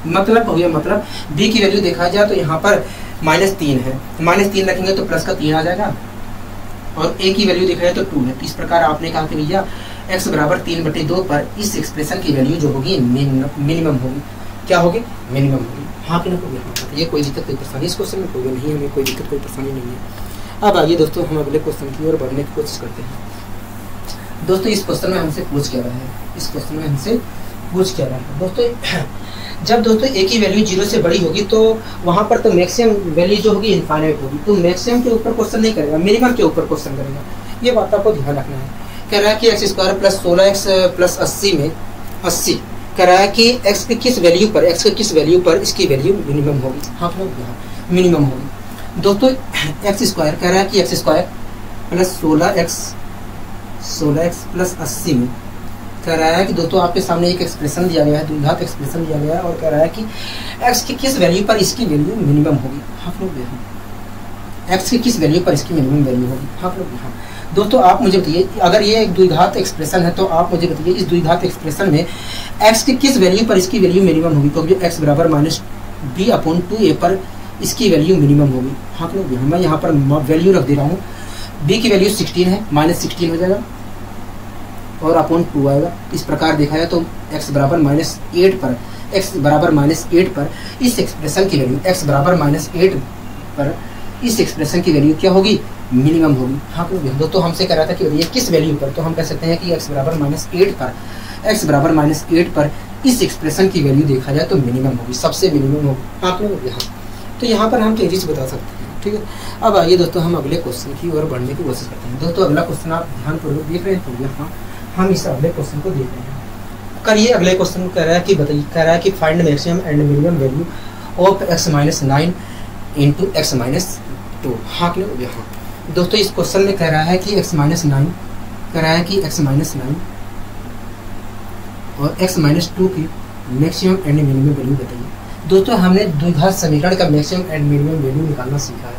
मतलब हो गया, मतलब b की वैल्यू देखा जाए तो यहाँ पर -3 है, -3 रखेंगे तो प्लस का 3 आ जाएगा और a की वैल्यू देखा जाए तो 2 है। इस प्रकार आपने कहा कि भैया x बराबर 3/2 पर इस एक्सप्रेशन की वैल्यू जो होगी मिनिमम होगी। क्या होगी? मिनिमम होगी। हाँ कि ना? ये कोई दिक्कत कोई परेशानी इस क्वेश्चन में कोई नहीं, हमें कोई दिक्कत कोई परेशानी नहीं है। अब आइए दोस्तों हम अगले क्वेश्चन की ओर बढ़ने की कोशिश करते हैं। दोस्तों इस क्वेश्चन में हमसे पूछ क्या रहा है? दोस्तों जब दोस्तों a की वैल्यू 0 से बड़ी होगी तो वहां पर तो मैक्सिमम वैल्यू जो होगी इनफाइनाइट होगी। तो मैक्सिमम के ऊपर क्वेश्चन नहीं करेगा, मिनिमम के ऊपर क्वेश्चन करेगा। ये बात आपको ध्यान रखना है। कह रहा है कि x² + 16x + 80 में 80 कह रहा है कि x के किस वैल्यू पर इसकी वैल्यू मिनिमम होगी। हाँ मिनिमम होगी। दोस्तों x² कह रहा है कि x² + 16x + 80 में कह रहा है कि दोस्तों आपके सामने एक एक्सप्रेशन दिया गया है, द्विघात एक्सप्रेशन दिया गया है और कह रहा है कि x के किस वैल्यू पर इसकी वैल्यू मिनिमम होगी। हाँ x के किस वैल्यू पर इसकी मिनिमम वैल्यू होगी। हाँ दोस्तों आप मुझे बताइए, अगर ये एक द्विघात एक्सप्रेशन है तो आप मुझे बताइए इस द्विघात एक्सप्रेशन में x के किस वैल्यू पर इसकी वैल्यू मिनिमम होगी। क्योंकि x बराबर -b/2a पर इसकी वैल्यू मिनिमम होगी। हाँ मैं यहाँ पर वैल्यू रख दे रहा हूँ। b की वैल्यू 16 है, -16 हो जाएगा और अपॉन 2 आएगा। इस प्रकार देखा जाए तो x बराबर -8 पर इस एक्सप्रेशन की वैल्यू x बराबर -8 पर इस एक्सप्रेशन की वैल्यू क्या होगी? मिनिमम होगी। हाँ दोस्तों हमसे कह रहा था कि ये किस वैल्यू पर, तो हम कह सकते हैं कि x बराबर -8 पर इस एक्सप्रेशन की वैल्यू देखा जाए तो मिनिमम होगी, सबसे मिनिमम होगी। हाँ तो यहाँ पर हम तेजी से बता सकते हैं। ठीक है, अब आइए दोस्तों हम अगले क्वेश्चन की ओर बढ़ने की कोशिश करते हैं। दोस्तों अगला क्वेश्चन आप ध्यानपूर्वक देख रहे हैं तो यहाँ हम इस अगले क्वेश्चन को देख रहे हैं। करिए अगले क्वेश्चन कह रहा है कि find maximum and minimum value of x - 9 × x - 2। हाँ कि यहाँ दोस्तों इस क्वेश्चन में कह रहा है कि x - 9 और x - 2 की मैक्सिमम एंड मिनिमम वैल्यू बताइए। दोस्तों हमने द्विघात समीकरण का मैक्सिमम एंड मिनिमम वैल्यू निकालना सीखा है।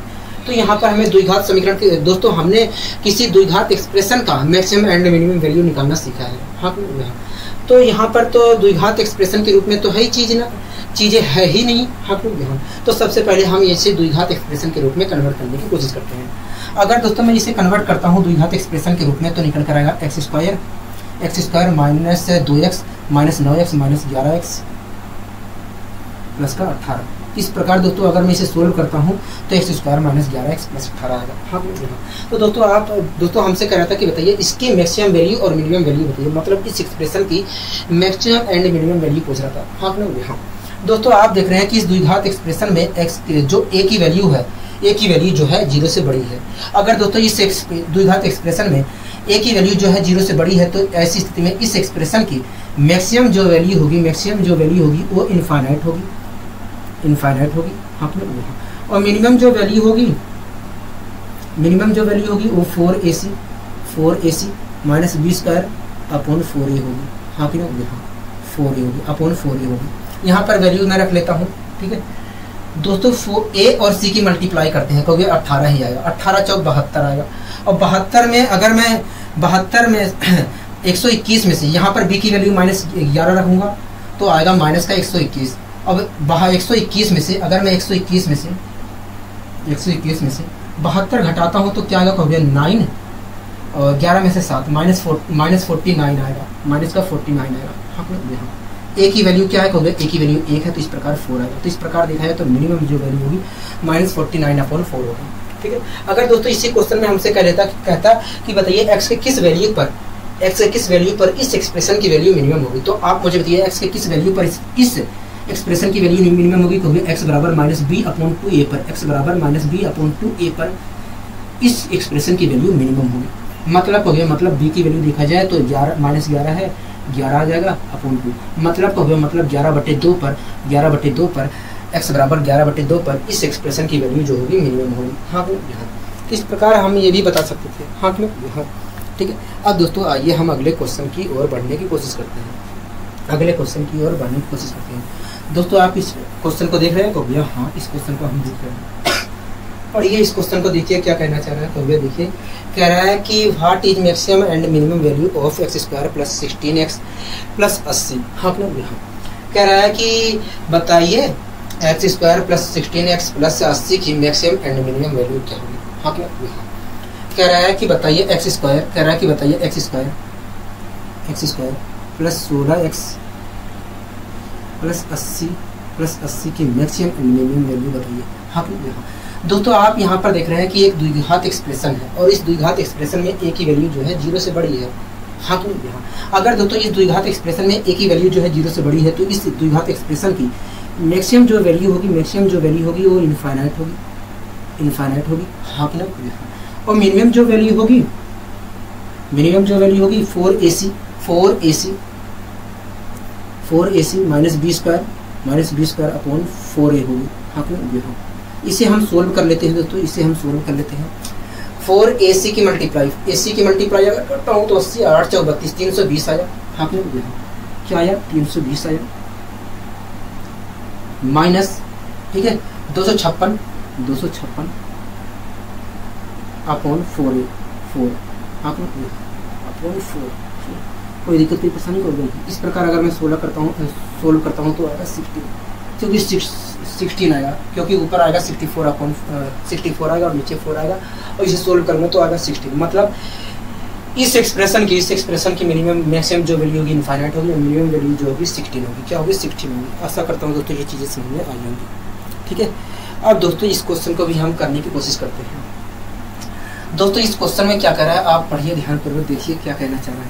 तो यहाँ पर हमें द्विघात समीकरण के दोस्तों हमने किसी द्विघात एक्सप्रेशन का मैक्सिमम एंड मिनिमम वैल्यू निकालना सीखा है। हाँ तो यहाँ पर तो द्विघात एक्सप्रेशन के रूप में तो है ही चीजें है ही नहीं। हाँ तो सबसे पहले हम इसे द्विघात एक्सप्रेशन के रूप में कन्वर्ट करने की कोशिश करते हैं। अगर दोस्तों मैं इसे कन्वर्ट करता हूँ द्विघात एक्सप्रेशन के रूप में तो निकल कर आएगा x² -2x -9x -11x plus का 18। इस प्रकार दोस्तों अगर मैं इसे सोल्व करता हूँ तो x² -11x + 18 आएगा। हाँ तो दोस्तों हमसे कह रहा था कि बताइए इसकी मैक्सिमम वैल्यू और मिनिमम वैल्यू बताइए। मतलब इस एक्सप्रेशन की मैक्सिमम एंड मिनिमम वैल्यू पूछ रहा था। हाँ दोस्तों आप देख रहे हैं कि इस द्विघात एक्सप्रेशन में x जो a की वैल्यू है, a की वैल्यू जो है 0 से बड़ी है। अगर दोस्तों इस द्विघात एक्सप्रेशन में a की वैल्यू जो है 0 से बड़ी है, तो ऐसी स्थिति में इस एक्सप्रेशन की मैक्सिमम जो वैल्यू होगी वो इनफाइनाइट होगी। हाँ, और मिनिमम जो वैल्यू होगी वो 4ac minus b square upon 4a होगी। हाँ कि नहीं, 4a होगी अपॉन 4a होगी। यहाँ पर वैल्यू मैं रख लेता हूँ, ठीक है दोस्तों। a और c की मल्टीप्लाई करते हैं, क्योंकि 18 ही आएगा, 18 चौक 72 आएगा। और 72 में अगर मैं 72 में 121 में से यहाँ पर b की वैल्यू -11 रखूंगा तो आएगा माइनस का 121। अब 121 में से अगर मैं 121 में से 72 घटाता हूँ तो क्या आएगा, कहोगे 9 और 11 में से 7 -49 आएगा, माइनस का 49 आएगा। हाँ, a की वैल्यू क्या है, कहोगे a की वैल्यू 1 है, तो इस प्रकार 4 आएगा। तो इस प्रकार देखा जाए तो मिनिमम जो वैल्यू होगी -49 अपॉन 4 होगी, ठीक है। अगर दोस्तों इसी क्वेश्चन में हमसे कहता कि बताइए x के किस वैल्यू पर इस एक्सप्रेशन की वैल्यू मिनिमम होगी, तो आप मुझे बताइए x के किस वैल्यू पर इस एक्सप्रेशन की वैल्यू मिनिमम होगी, कहोगे x बराबर -b अपॉन 2a पर, x बराबर -b अपॉन 2a पर इस एक्सप्रेशन की वैल्यू मिनिमम होगी। मतलब हो गया, मतलब b की वैल्यू देखा जाए तो 11 है, 11 आ जाएगा अपॉन 2। मतलब हो गया, मतलब 11/2 पर x बराबर 11/2 पर इस एक्सप्रेशन की वैल्यू जो होगी मिनिमम होगी। हाँ, इस प्रकार हम ये भी बता सकते थे। हाँ, ठीक है। अब दोस्तों आइए हम अगले क्वेश्चन की ओर बढ़ने की कोशिश करते हैं। दोस्तों आप इस क्वेश्चन को देख रहे हैं, तो भैया हाँ इस क्वेश्चन को हम देख रहे हैं। और ये इस क्वेश्चन को देखिए क्या कहना चाह रहा है, तो भैया देखिए कह रहा है कि what is maximum and minimum value of x² + 16x + 80। हाँ, कह रहा है कि बताइए x² + 16x + 80 की मैक्सिमम एंड मिनिमम वैल्यू क्या होगी। हाँ, कह रहा है कि बताइए x² + 16x + 80 की मैक्सिमम एंड मिनिमम वैल्यू बताइए। हाँ, दोस्तों आप यहाँ पर देख रहे हैं कि एक द्विघात एक्सप्रेशन है और इस द्विघात एक्सप्रेशन में a की वैल्यू जो है 0 से बड़ी है। हाँ, अगर दोस्तों इस द्विघात एक्सप्रेशन में a की वैल्यू जो है 0 से बड़ी है, तो इस द्विघात एक्सप्रेशन की मैक्सिमम जो वैल्यू होगी वो इनफाइनाइट होगी। हाँ, और मिनिमम जो वैल्यू होगी 4ac minus b square upon 4a होगी। हाँ, इसे हम सोल्व कर लेते हैं दोस्तों, 4ac की मल्टीप्लाई अगर करता हूँ तो 80 8 4 32 320 आया। हाँ, क्या आया, 320 आया माइनस, ठीक है 256 अपॉन 4 अपॉन 4। कोई दिक्कत कोई परेशानी हो गई। इस प्रकार अगर मैं सोल्व करता हूँ तो आएगा 60, क्योंकि 16 आएगा, क्योंकि ऊपर आएगा 64 अपॉन 64 आएगा और नीचे 4 आएगा, और इसे सोल्व करूँगा तो आएगा 60। मतलब इस एक्सप्रेशन की मिनिमम मैक्सिमम जो वैल्यू होगी इनफाइनाइट होगी और मिनिमम वैल्यू जो होगी 16 होगी। क्या होगी, 16 होगी। आशा करता हूँ दोस्तों ये चीज़ें समझ में आ जाएंगी, ठीक है। अब दोस्तों इस क्वेश्चन को भी हम करने की कोशिश करते हैं। दोस्तों इस क्वेश्चन में क्या कह रहा है, आप पढ़िए ध्यानपूर्वक, देखिए क्या कहना चाह रहा है।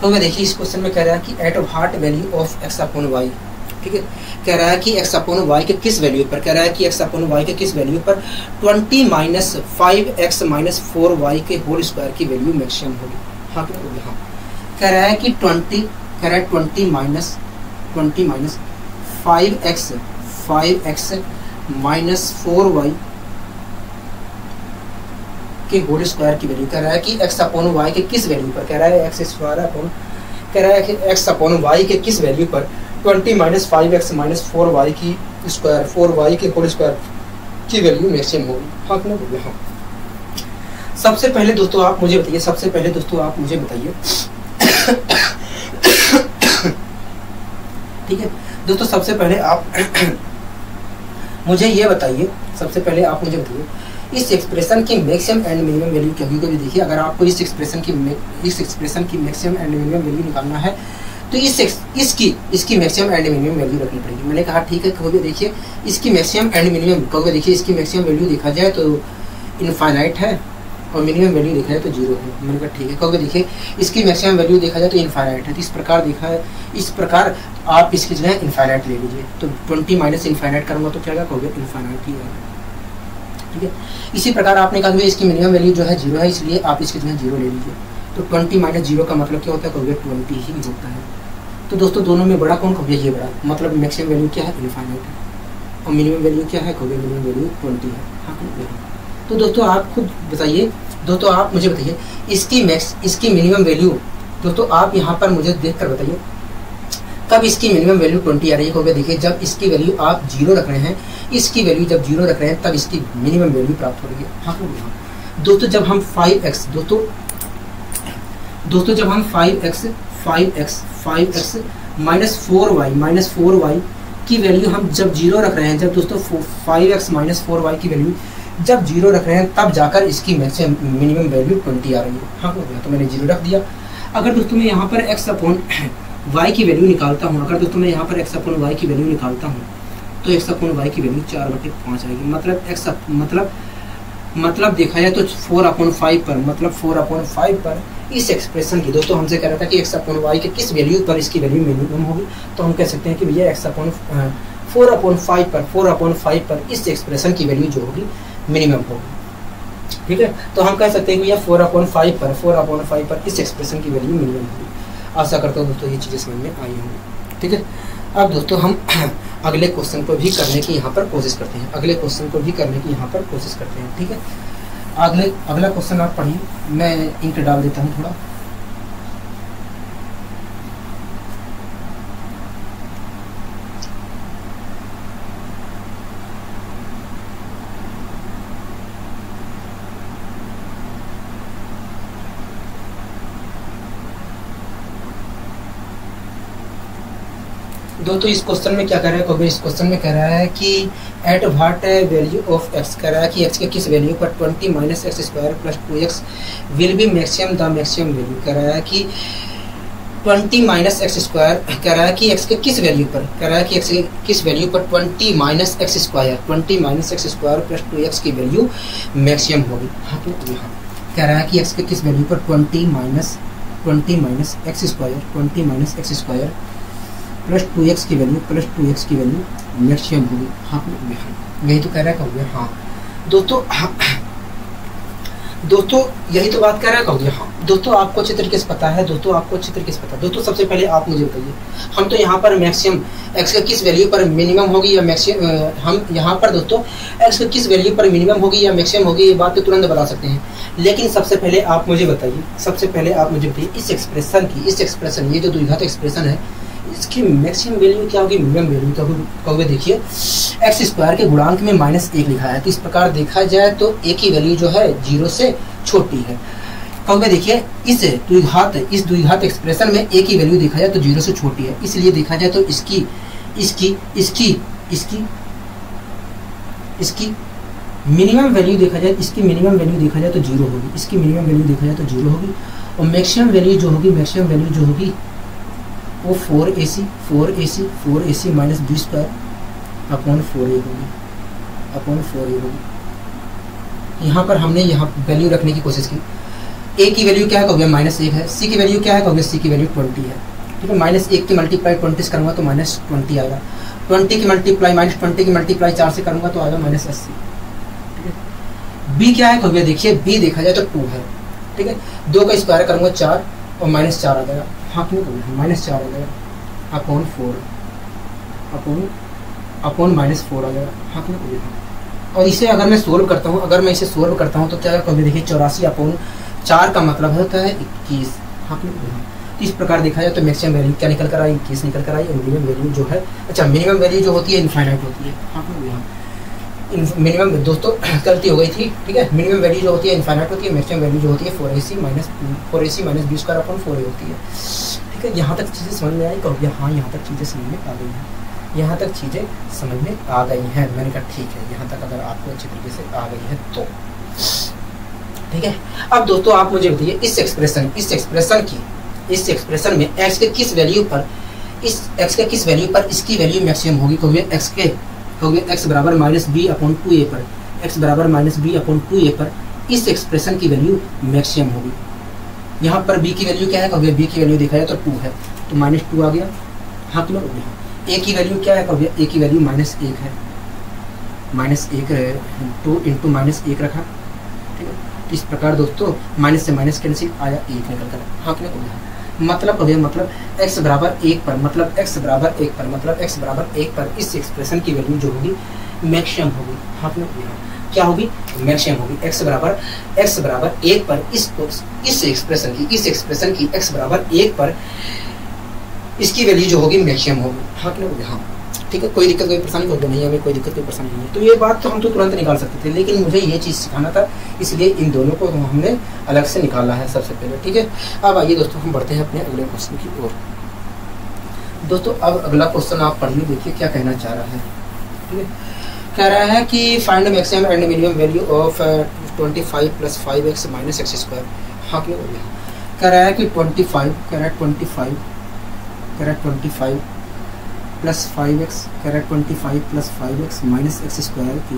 तो मैं देखिए इस क्वेश्चन में कह रहा है कि at what value of x upon y, ठीक है। कह रहा है कि x अपॉन y के किस वैल्यू पर, पर 20 माइनस 5x माइनस 4y के होल स्क्वायर की वैल्यू मैक्सिमम होगी। हाँ, कह रहा है कि 20 माइनस 5x माइनस 4y के होल स्क्वायर की वैल्यू, कह रहा है कि x अपॉन y के किस वैल्यू पर, कह रहा है x अपॉन y के किस वैल्यू पर 20 माइनस 5x माइनस 4y की स्क्वायर 4y के होल स्क्वायर की वैल्यू मैक्सिमम होगी। हाँ, हाँ। सबसे पहले दोस्तों आप मुझे बताइए ठीक है दोस्तों, सबसे पहले आप मुझे बताइए इस एक्सप्रेशन की मैक्सिमम एंड मिनिमम वैल्यू क्या होगी। कभी देखिए अगर आपको इस एक्सप्रेशन की मैक्सिमम एंड मिनिमम वैल्यू निकालना है तो इसकी मैक्सिमम एंड मिनिमम वैल्यू रखनी पड़ेगी। मैंने कहा ठीक है, कहोगे देखिए इसकी मैक्सिमम एंड मिनिमम, कहोगे देखिए इसकी मैक्सिमम वैल्यू देखा जाए तो इनफाइनाइट है और मिनिमम वैल्यू देखा जाए तो 0 है। मैंने कहा ठीक है, क्योंकि देखिए इसकी मैक्सिमम वैल्यू देखा जाए तो इनफाइनाइट है, तो इस प्रकार देखा है, इस प्रकार आप इसकी जो है इनफाइनाइट ले लीजिए। तो 20 माइनस इनफाइनाइट करूँगा तो क्या कहोगे, इनफाइनाइट ही आएगा। ठीक है, इसी प्रकार आपने कहा इसकी मिनिमम वैल्यू जो है 0 है, इसलिए आप इसकी जो है 0 ले लीजिए। तो 20 माइनस 0 का मतलब क्या होता है, कहोगे 20 ही होता है। तो दोस्तों दोनों में बड़ा कौन, कहोगे ये बड़ा, मतलब मैक्सिमम वैल्यू क्या है, इनफाइनाइट है, और मिनिमम वैल्यू क्या है, कहोगे मिनिमम वैल्यू 20 है। हाँ, तो दोस्तों आप खुद बताइए, दोस्तों आप मुझे बताइए इसकी मिनिमम वैल्यू, दोस्तों आप यहाँ पर मुझे देख कर बताइए कब इसकी मिनिमम वैल्यू 20 आ रही है। कहोगे देखिए जब इसकी वैल्यू आप 0 रख रहे हैं, इसकी वैल्यू जब 0 रख रहे हैं तब इसकी मिनिमम वैल्यू प्राप्त हो रही है। हाँ, दोस्तों जब हम 5x दोस्तों जब हम 5x माइनस 4y की वैल्यू हम जब 0 रख रहे हैं, जब दोस्तों 5x माइनस 4y की वैल्यू जब 0 रख रहे हैं तब जाकर इसकी मैक्सिमम मिनिमम वैल्यू 20 आ रही है। हाँ, हो गया, तो मैंने 0 रख दिया। अगर दोस्तों मैं यहाँ पर x अपॉन y की वैल्यू निकालता हूँ, अगर दोस्तों मैं यहाँ पर x अपॉन y की वैल्यू निकालता हूँ तो x अपॉन y की वैल्यू 4/5 आएगी। मतलब देखा जाए तो 4/5 पर, मतलब 4/5 पर इस एक्सप्रेशन की, दोस्तों हमसे कह रहा था कि x अपॉन y के किस वैल्यू पर इसकी वैल्यू मिनिमम होगी, तो हम कह सकते हैं कि भैया x अपॉन 4/5 पर इस एक्सप्रेशन की वैल्यू जो होगी मिनिमम होगी। ठीक है, तो हम कह सकते हैं कि भैया 4/5 पर इस एक्सप्रेशन की वैल्यू मिनिमम होगी। आशा करता हूँ दोस्तों ये चीज़ें समझ में आई होंगी। ठीक है, अब दोस्तों हम अगले क्वेश्चन को भी करने की यहाँ पर कोशिश करते हैं, ठीक है, अगला क्वेश्चन आप पढ़िए, मैं इंक डाल देता हूँ थोड़ा। दोस्तों इस क्वेश्चन में क्या कह रहा है, कहोगे इस क्वेश्चन में कह रहा है कि at what value of x, कह रहा है कि x के किस वैल्यू पर 20 minus x square plus 2x will be maximum the maximum value. कह रहा है कि 20 माइनस एक्स स्क्वायर, कह रहा है कि x के किस वैल्यू पर, कह रहा है कि x के किस वैल्यू पर 20 minus x square plus 2x की वैल्यू मैक्सिमम होगी। हाँ, तो यहाँ कह रहा है कि x के किस वैल्यू पर 20 minus x square plus 2x की वैल्यू मैक्सिमम होगी। हाँ, यही तो कह रहा है, कहोगे हाँ। दोस्तों यही तो बात कह रहा है, कहोगे हाँ। दोस्तों आपको अच्छे तरीके से पता है, दोस्तों सबसे पहले आप मुझे बताइए, हम तो यहाँ पर मैक्सिमम x के किस वैल्यू पर मिनिमम होगी या मैक्सिमम, हम यहाँ पर दोस्तों x के किस वैल्यू पर मिनिमम होगी या मैक्सिमम होगी ये बात तो तुरंत बता सकते हैं, लेकिन सबसे पहले आप मुझे बताइए इस एक्सप्रेशन ये जो द्विघात एक्सप्रेशन है इसकी मैक्सिमम वैल्यू क्या होगी, मिनिमम वैल्यू क्या होगी। कहोगे देखिए एक्स स्क्वायर के गुणांक में -1 लिखा है, तो इस प्रकार देखा जाए तो a की वैल्यू जो है 0 से छोटी है। कहोगे देखिए इस द्विघात एक्सप्रेशन में a की वैल्यू देखा जाए तो 0 से छोटी है, इसलिए देखा जाए तो इसकी मिनिमम वैल्यू देखा जाए, तो 0 होगी, इसकी मिनिमम वैल्यू देखा जाए तो 0 होगी, और मैक्सिमम वैल्यू जो होगी वो 4ac minus b square upon 4a होगी। यहाँ पर हमने यहाँ वैल्यू रखने की कोशिश की। a की वैल्यू क्या है, कहोगे -1 है। c की वैल्यू क्या है, कहोगे c की वैल्यू 20 है। ठीक है, -1 की मल्टीप्लाई 20 करूँगा तो -20 आएगा, 20 की मल्टीप्लाई -20 की मल्टीप्लाई 4 से करूँगा तो आएगा -80। ठीक है, b क्या है, कहोगे देखिए b देखा जाए तो 2 है। ठीक है, 2 का स्क्वायर करूँगा 4 और -4 आ जाएगा। हाँ, क्यों -4 आ जाएगा अपॉन 4 अपॉन -4 आ जाएगा। हाँ, क्यों, और इसे अगर मैं सोल्व करता हूँ, तो क्या कहोगे देखिए 84 अपॉन 4 का मतलब होता है 21। हाँ, क्यों, इस प्रकार देखा जाए तो मैक्सिमम वैल्यू क्या निकल कर आई, 21 निकल कर आई, और मिनिमम वैल्यू जो है, अच्छा मिनिमम वैल्यू जो होती है इनफाइनाइट होती है। हाँ, मिनिमम दोस्तों गलती हो गई थी। ठीक है, मिनिमम वैल्यू जो होती है इनफाइनाइट होती है, मैक्सिमम वैल्यू जो होती है 4ac minus b square upon 4a होती है। ठीक है, यहाँ तक चीज़ें समझ में आई, कहोगे हाँ यहाँ तक चीज़ें समझ में आ गई हैं, मैंने कहा ठीक है, यहाँ तक अगर आपको अच्छी तरीके से आ गई है तो ठीक है। अब दोस्तों आप मुझे बताइए इस एक्सप्रेशन में x के किस वैल्यू पर इसकी वैल्यू मैक्सिमम होगी। कहोगे x बराबर -b अपॉन 2a पर, x बराबर -b अपॉन 2a पर इस एक्सप्रेशन की वैल्यू मैक्सिमम होगी। यहाँ पर b की वैल्यू क्या है, कभी b की वैल्यू देखा जाए तो 2 है, तो -2 आ गया। हाँ कि नहीं। a की वैल्यू क्या है, कभी a की वैल्यू -1 है, -1 2 इंटू -1 रखा, ठीक है। तो इस प्रकार दोस्तों माइनस से माइनस कैंसिल आया, 1 निकल कर। हाँ कि नहीं। मतलब हो गया, मतलब x बराबर 1 पर, मतलब x बराबर 1 पर, मतलब x बराबर 1 पर इस एक्सप्रेशन की वैल्यू जो होगी मैक्सिमम होगी। हाँ कि नहीं। क्या होगी, मैक्सिमम होगी। x बराबर 1 पर इस एक्सप्रेशन की x बराबर 1 पर इसकी वैल्यू जो होगी मैक्सिमम होगी। हाँ कि नहीं। हाँ ठीक है, कोई दिक्कत कोई परेशानी होगी नहीं, हमें कोई दिक्कत कोई परेशानी नहीं है। तो ये बात तो हम तो तुरंत निकाल सकते थे, लेकिन मुझे ये चीज़ सिखाना था, इसलिए इन दोनों को हमने अलग से निकाला है सबसे पहले, ठीक है। अब आइए दोस्तों हम बढ़ते हैं अपने अगले क्वेश्चन की ओर। दोस्तों अब अगला क्वेश्चन आप पढ़िए, देखिए क्या कहना चाह रहा है, ठीक है। कह रहा है कि find maximum and minimum value of 25 + 5x - x²। हाँ क्यों हो गया, कह रहा है कि 25 + 5x, 25 + 5x - x² की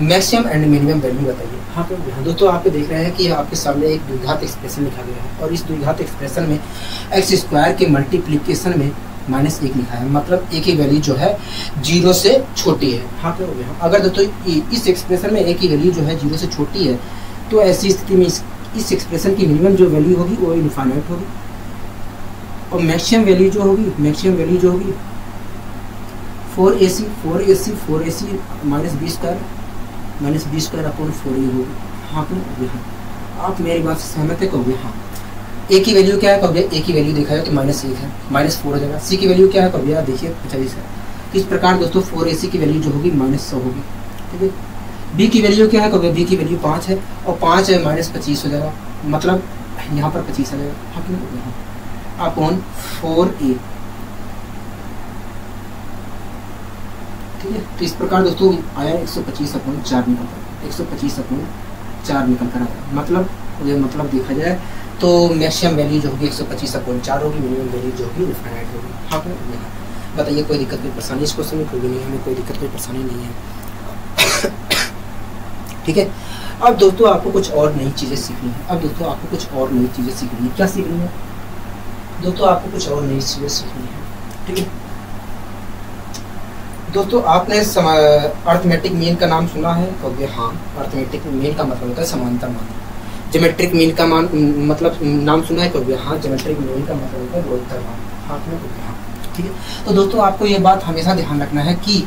मैक्सिमम एंड मिनिमम वैल्यू बताइए। हाँ तो दोस्तों आप देख रहे हैं कि आपके सामने एक द्विघात एक्सप्रेशन लिखा गया है, और इस द्विघात एक्सप्रेशन में x² के मल्टीप्लिकेशन में -1 लिखा है, मतलब a की वैल्यू जो है 0 से छोटी है। हाँ तो अगर दोस्तों इस एक्सप्रेशन में a की वैल्यू जो है 0 से छोटी है, तो ऐसी स्थिति में इस एक्सप्रेशन की मिनिमम जो वैल्यू होगी वो इनफाइनाइट होगी, और मैक्सिमम वैल्यू जो होगी 4ac -b² अपॉन 4a होगी। हाँ तो आप मेरी बात से सहमत है, कहोगे हाँ। a की वैल्यू क्या है, कहोगे a की वैल्यू देखा जाए तो -1 है, -4 हो जाएगा। c की वैल्यू क्या है, कहोगे यार देखिए 45 है। इस प्रकार दोस्तों 4ac की वैल्यू जो होगी -100 होगी, ठीक है। b की वैल्यू क्या है, कहोगे b की वैल्यू 5 है, और 5 है -25 हो जाएगा, मतलब यहाँ पर 25 आ जाएगा। हाँ क्यों अपॉन 4a, ठीक है। तो इस प्रकार दोस्तों आया 125/4 निकल कर, 125/4 निकल कर आया। मतलब देखा जाए तो मैक्सिमम वैल्यू जो होगी 125/4 होगी, मिनिमम वैल्यू जो होगी इनफाइनाइट होगी। हाँ बताइए कोई दिक्कत कोई परेशानी इस क्वेश्चन में होगी नहीं, हमें कोई दिक्कत कोई परेशानी नहीं है, ठीक है। अब दोस्तों आपको कुछ और नई चीज़ें सीखनी है, क्या सीखनी है दोस्तों, आपको कुछ और नई चीज़ें सीखनी है, ठीक है। दोस्तों आपने अर्थमेटिक मीन का नाम सुना है, कहोगे हाँ। अर्थमेटिक मीन का मतलब होता है समांतर मान। ज्योमेट्रिक मीन का मतलब नाम सुना है, कहोगे हाँ। ज्योमेट्रिक मीन का मतलब होता है गुणोत्तर मान। हाँ ठीक है। तो दोस्तों आपको ये बात हमेशा ध्यान रखना है कि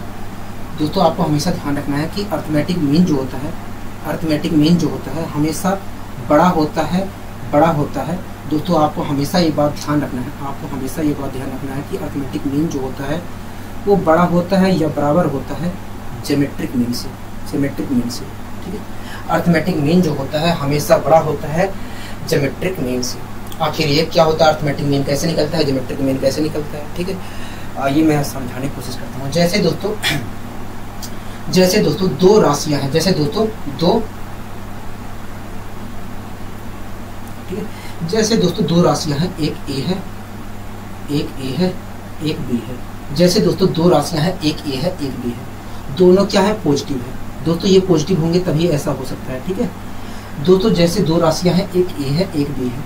अर्थमेटिक मीन जो होता है हमेशा बड़ा होता है। दोस्तों आपको हमेशा ये बात ध्यान रखना है, कि अर्थमेटिक मीन जो होता है वो बड़ा होता है या बराबर होता है ज्योमेट्रिक मीन से, ठीक है। अर्थमेटिक मीन जो होता है हमेशा बड़ा होता है ज्योमेट्रिक मीन से। आखिर ये क्या होता है, अर्थमेटिक मीन कैसे निकलता है, ज्योमेट्रिक मीन कैसे निकलता है, ठीक है। आइए मैं समझाने की कोशिश करता हूँ। जैसे दोस्तों दो राशियां हैं, ठीक है। जैसे दोस्तों दो राशियां हैं, एक a है, एक b है। जैसे दोस्तों दो राशियां हैं, एक a है, एक b है, दोनों क्या है, पॉजिटिव है। दोस्तों ये पॉजिटिव होंगे तभी ऐसा हो सकता है, ठीक है। दोस्तों जैसे दो राशियां हैं, एक a है, एक b है,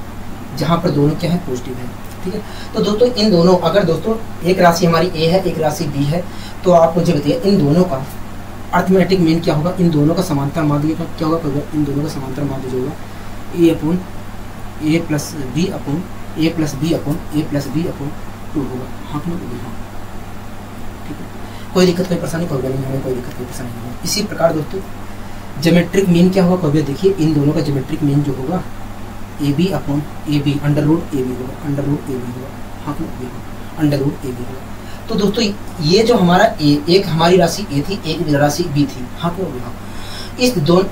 जहां पर दोनों क्या है, पॉजिटिव है, ठीक है। तो दोस्तों इन दोनों, अगर दोस्तों एक राशि हमारी a है, एक राशि b है, तो आप मुझे बताइए इन दोनों का अर्थमेटिक मीन क्या होगा, इन दोनों का समांतर माध्य क्या होगा, इन दोनों का समांतर माध्य जो होगा a plus b upon a+b/2 होगा। हाँ ठीक है, कोई दिक्कत कोई परेशानी होगा नहीं, हमें कोई दिक्कत कोई परेशानी नहीं है। इसी प्रकार दोस्तों ज्योमेट्रिक मीन क्या होगा, कभी देखिए इन दोनों का ज्योमेट्रिक मीन जो होगा AB/AB √AB होगा, हाँ √AB होगा। तो दोस्तों ये जो हमारा एक हमारी राशि a थी, एक राशि b थी, हाँ क्यों होगा।